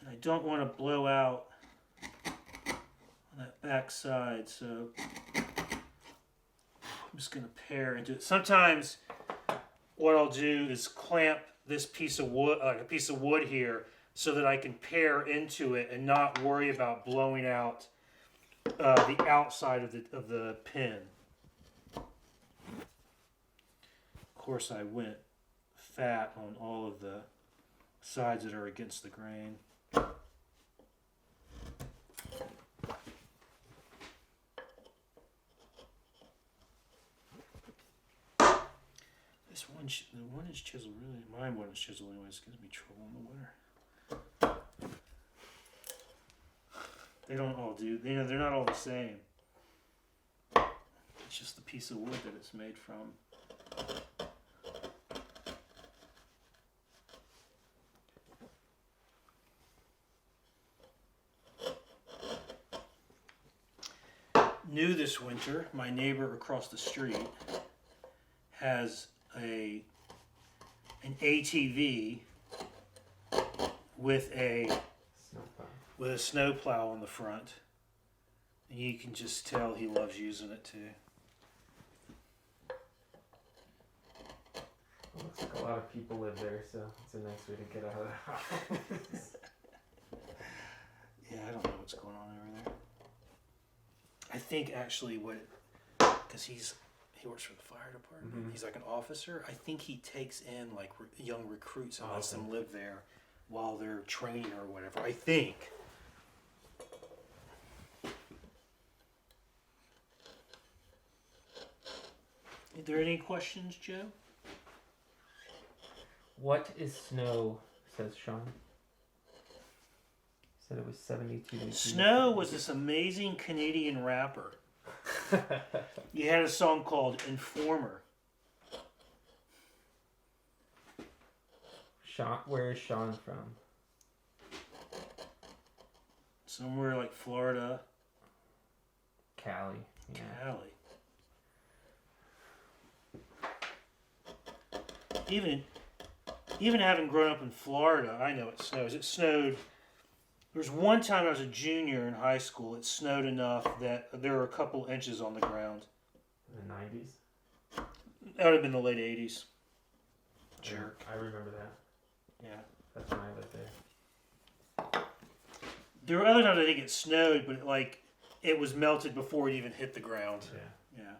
And I don't want to blow out on that back side, so I'm just going to pair into it. Sometimes what I'll do is clamp this piece of wood, like a piece of wood here, so that I can pair into it and not worry about blowing out the outside of the pin. Of course, I went fat on all of the sides that are against the grain. This the 1-inch chisel really, my 1-inch chisel anyways, gives me trouble in the winter. They don't all do, they're not all the same. It's just the piece of wood that it's made from. New this winter, my neighbor across the street has an ATV with a snowplow on the front. And you can just tell he loves using it too. Well, looks like a lot of people live there, so it's a nice way to get out of the house. Yeah, I don't know what's going on over there. I think actually because he works for the fire department. Mm-hmm. He's like an officer. I think he takes in like young recruits and lets them live there while they're training or whatever. I think. Are there any questions, Joe? What is snow? Says Sean. Said it was 72 degrees. Snow was this amazing Canadian rapper. He had a song called Informer. Sean, where is Sean from? Somewhere like Florida. Cali. Yeah. Cali. Even having grown up in Florida, I know it snows. It snowed. There was one time I was a junior in high school. It snowed enough that there were a couple inches on the ground. In the 90s? That would have been the late 80s. Jerk. I remember that. Yeah. That's when I lived there. There were other times I think it snowed, but it was melted before it even hit the ground. Yeah. Yeah.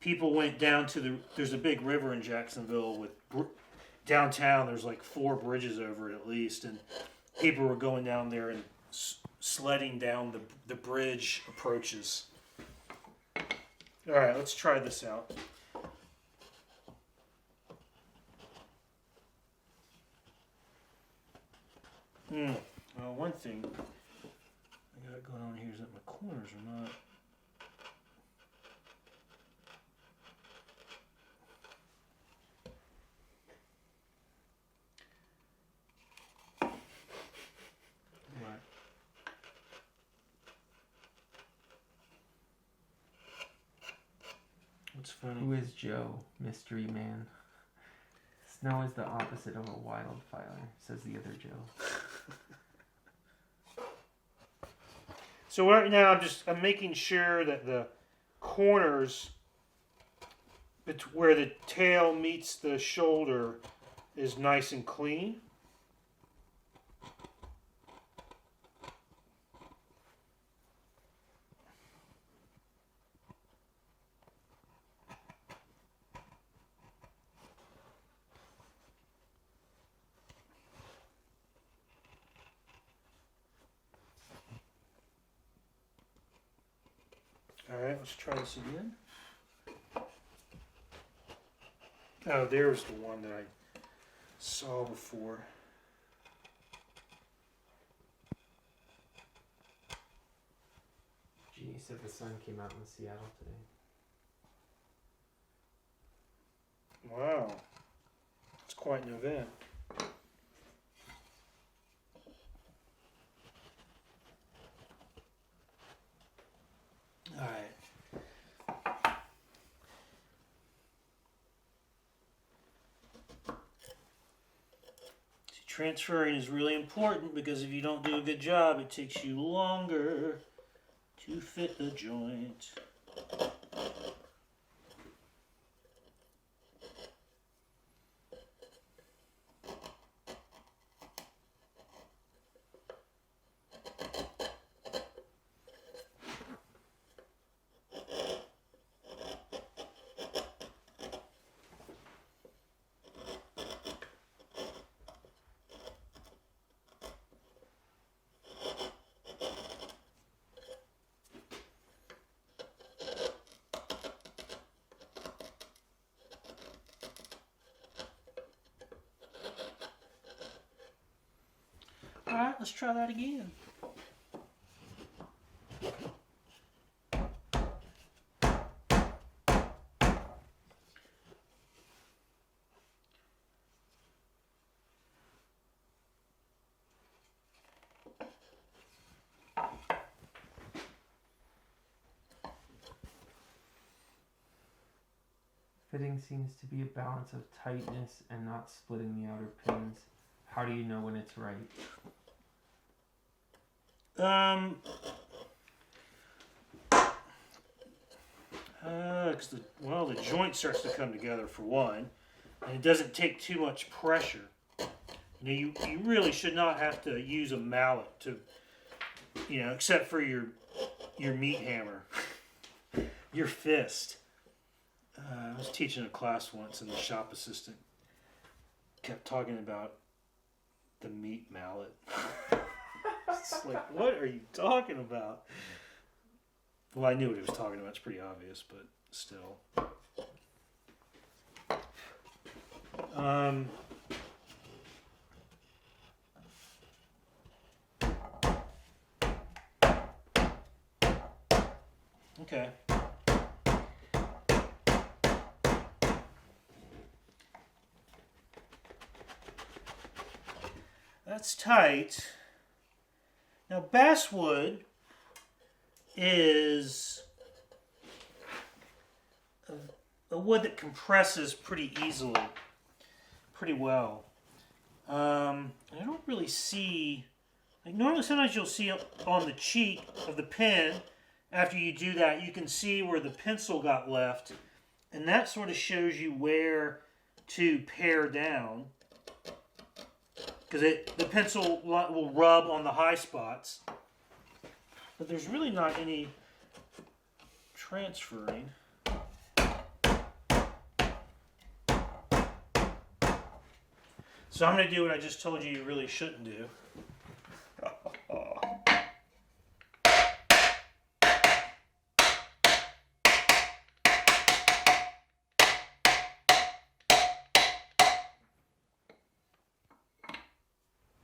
People went down there's a big river in Jacksonville with downtown. There's like 4 bridges over it at least, and people were going down there and sledding down the bridge approaches. All right, let's try this out. Well, one thing I gotta corners are not. What? What's funny? Who is Joe, mystery man? Snow is the opposite of a wildfire, says the other Joe. So right now I'm making sure that the corners where the tail meets the shoulder is nice and clean. Alright, let's try this again. Oh, there's the one that I saw before. Jeannie said the sun came out in Seattle today. Wow. It's quite an event. Alright. Transferring is really important because if you don't do a good job, it takes you longer to fit the joint. Alright, let's try that again. Fitting seems to be a balance of tightness and not splitting the outer pins. How do you know when it's right? Because the joint starts to come together for one, and it doesn't take too much pressure. You really should not have to use a mallet to, except for your meat hammer, your fist. I was teaching a class once, and the shop assistant kept talking about the meat mallet. It's like, what are you talking about? Well, I knew what he was talking about. It's pretty obvious, but still. Okay. That's tight. Now, basswood is a wood that compresses pretty easily, pretty well. I don't really see, normally sometimes you'll see on the cheek of the pen, after you do that, you can see where the pencil got left, and that sort of shows you where to pare down. Because the pencil will rub on the high spots. But there's really not any transferring. So I'm going to do what I just told you really shouldn't do.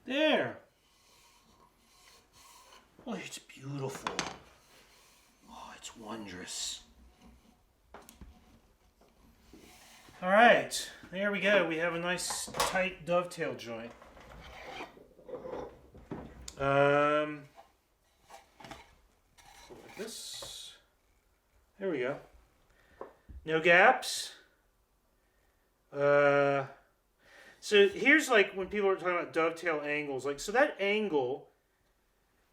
There. Oh, it's beautiful. dangerous. All right, there we go. We have a nice tight dovetail joint. Like this. There we go. No gaps. So here's like when people are talking about dovetail angles, like so that angle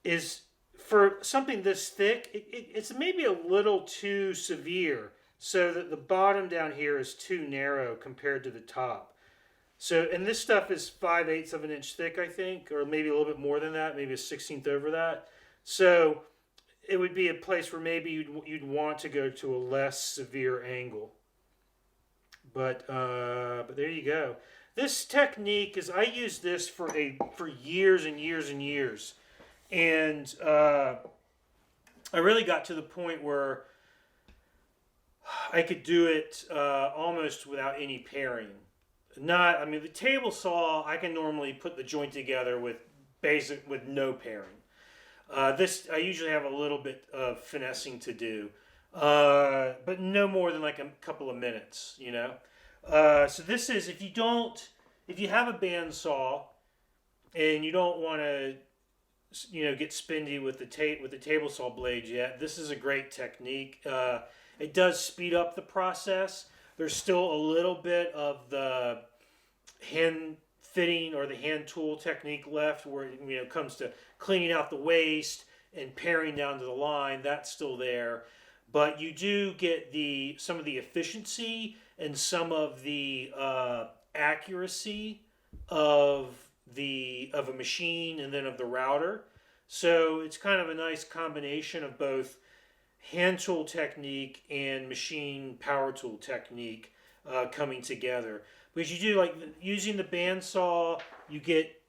is for something this thick. It's maybe a little too severe, so that the bottom down here is too narrow compared to the top. So, and this stuff is 5/8 of an inch thick, I think, or maybe a little bit more than that, maybe a 1/16 over that. So it would be a place where maybe you'd want to go to a less severe angle. But there you go. This technique is, I used this for years and years and years, and I really got to the point where I could do it almost without any paring. I mean, the table saw, I can normally put the joint together with no paring. This, I usually have a little bit of finessing to do, but no more than like a couple of minutes, you know. So this is, if you have a bandsaw and you don't want to, you know, get spindy with the table saw blades yet, this is a great technique. It does speed up the process. There's still a little bit of the hand fitting or the hand tool technique left, where it comes to cleaning out the waste and paring down to the line. That's still there, but you do get some of the efficiency and some of the accuracy of a machine and then of the router. So it's kind of a nice combination of both hand tool technique and machine power tool technique coming together. Because you do, like, using the bandsaw, you get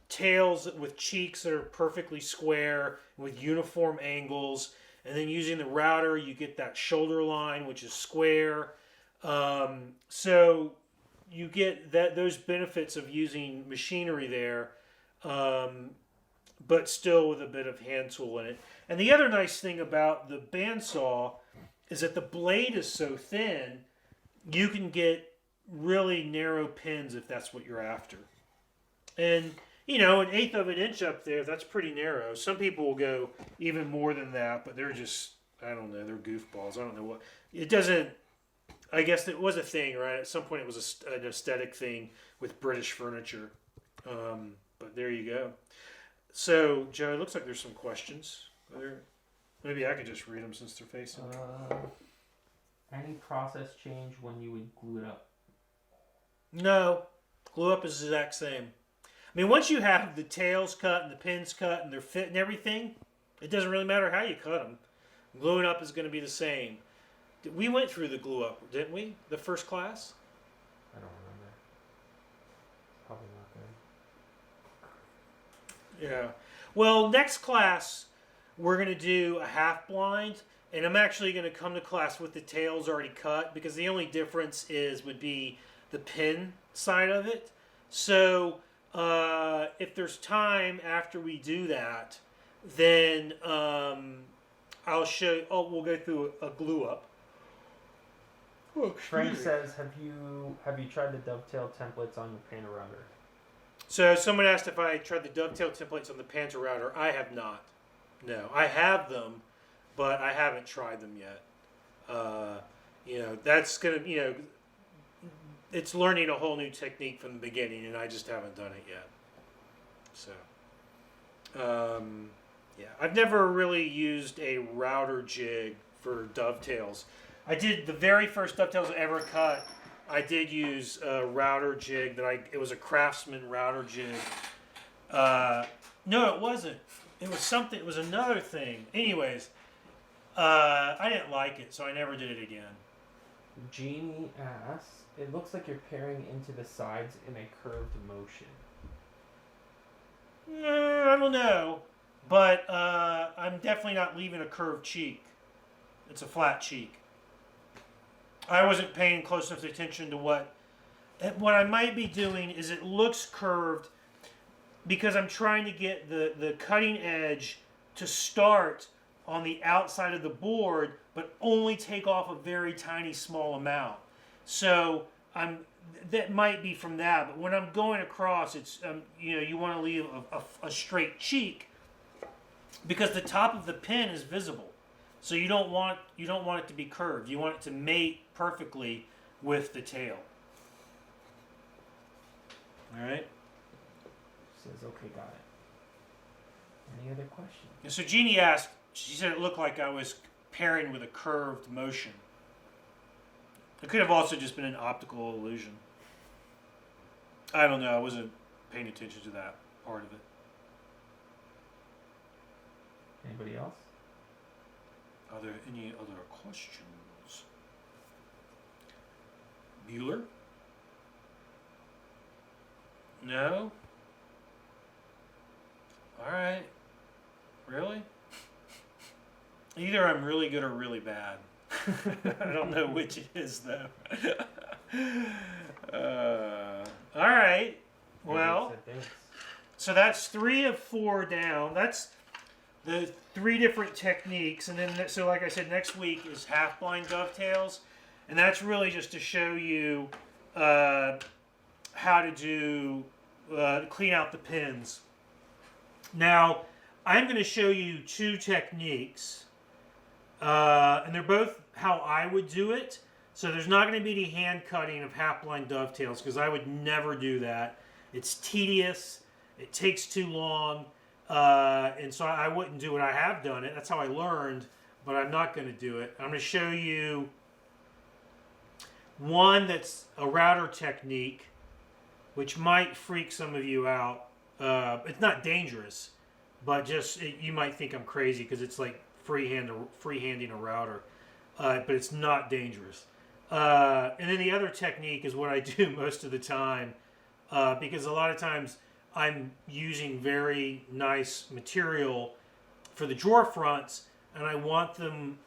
tails with cheeks that are perfectly square with uniform angles, and then using the router, you get that shoulder line, which is square. So you get those benefits of using machinery there, but still with a bit of hand tool in it. And the other nice thing about the bandsaw is that the blade is so thin, you can get really narrow pins if that's what you're after. And, you know, 1/8 of an inch up there, that's pretty narrow. Some people will go even more than that, but they're just, I don't know, they're goofballs. I don't know what. It doesn't, I guess it was a thing, right? At some point it was an aesthetic thing with British furniture. But there you go. So, Joe, it looks like there's some questions. Maybe I could just read them since they're facing. Any process change when you would glue it up? No. Glue up is the exact same. I mean, once you have the tails cut and the pins cut and they're fit and everything, it doesn't really matter how you cut them. Gluing up is going to be the same. We went through the glue up, didn't we? The first class? I don't remember. Probably not good. Yeah. Well, next class, we're going to do a half blind, and I'm actually going to come to class with the tails already cut, because the only difference would be the pin side of it. So if there's time after we do that, then I'll show you. Oh, we'll go through a glue up. Oh, Frank says, have you tried the dovetail templates on your Panda router? So someone asked if I tried the dovetail templates on the Panda router. I have not. No, I have them, but I haven't tried them yet. That's gonna, it's learning a whole new technique from the beginning, and I just haven't done it yet. So, yeah, I've never really used a router jig for dovetails. I did the very first dovetails I ever cut. I did use a router jig it was a Craftsman router jig. No, it wasn't. It was something. It was another thing. Anyways, I didn't like it, so I never did it again. Jeannie asks, it looks like you're paring into the sides in a curved motion. I don't know, but I'm definitely not leaving a curved cheek. It's a flat cheek. I wasn't paying close enough attention to what I might be doing is it looks curved because I'm trying to get the cutting edge to start on the outside of the board, but only take off a very tiny small amount. So that might be from that, but when I'm going across, it's you want to leave a straight cheek because the top of the pin is visible. So you don't want it to be curved. You want it to mate perfectly with the tail. All right. Says okay, got it. Any other questions? And so Jeannie asked. She said it looked like I was pairing with a curved motion. It could have also just been an optical illusion. I don't know. I wasn't paying attention to that part of it. Anybody else? Are there any other questions? Bueller? No? Alright. Really? Either I'm really good or really bad. I don't know which it is, though. Alright. Well, so that's 3 of 4 down. That's the 3 different techniques. And then, so like I said, next week is half-blind dovetails. And that's really just to show you how to do, clean out the pins. Now, I'm going to show you 2 techniques. And they're both how I would do it. So there's not going to be any hand cutting of half-blind dovetails because I would never do that. It's tedious. It takes too long. And so I wouldn't do it. I have done it. That's how I learned. But I'm not going to do it. I'm going to show you one that's a router technique, which might freak some of you out. It's not dangerous, but just you might think I'm crazy because it's like freehanding a router. But it's not dangerous. And then the other technique is what I do most of the time because a lot of times I'm using very nice material for the drawer fronts and I want them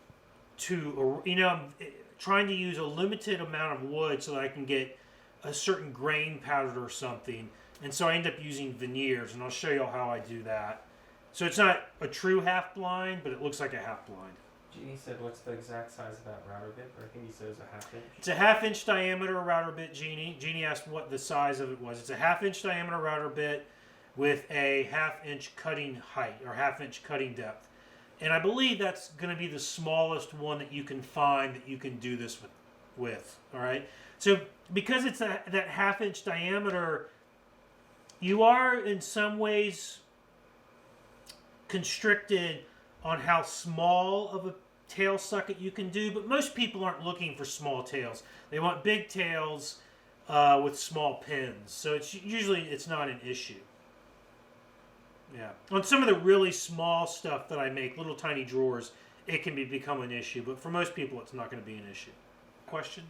to, I'm trying to use a limited amount of wood so that I can get a certain grain powdered or something. And so I end up using veneers, and I'll show you how I do that. So it's not a true half blind, but it looks like a half blind. Jeannie said, what's the exact size of that router bit? Or I think he said it was a 1/2 inch. It's a 1/2 inch diameter router bit, Jeannie. Jeannie asked what the size of it was. It's a 1/2 inch diameter router bit with a 1/2 inch cutting height, or 1/2 inch cutting depth. And I believe that's going to be the smallest one that you can find that you can do this with. All right. So because it's that 1/2 inch diameter, you are in some ways constricted on how small of a tail socket you can do, but most people aren't looking for small tails. They want big tails with small pins. So it's usually not an issue. Yeah. On some of the really small stuff that I make, little tiny drawers, it can become an issue, but for most people it's not going to be an issue. Question?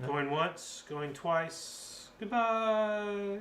No. Going once, going twice. Goodbye.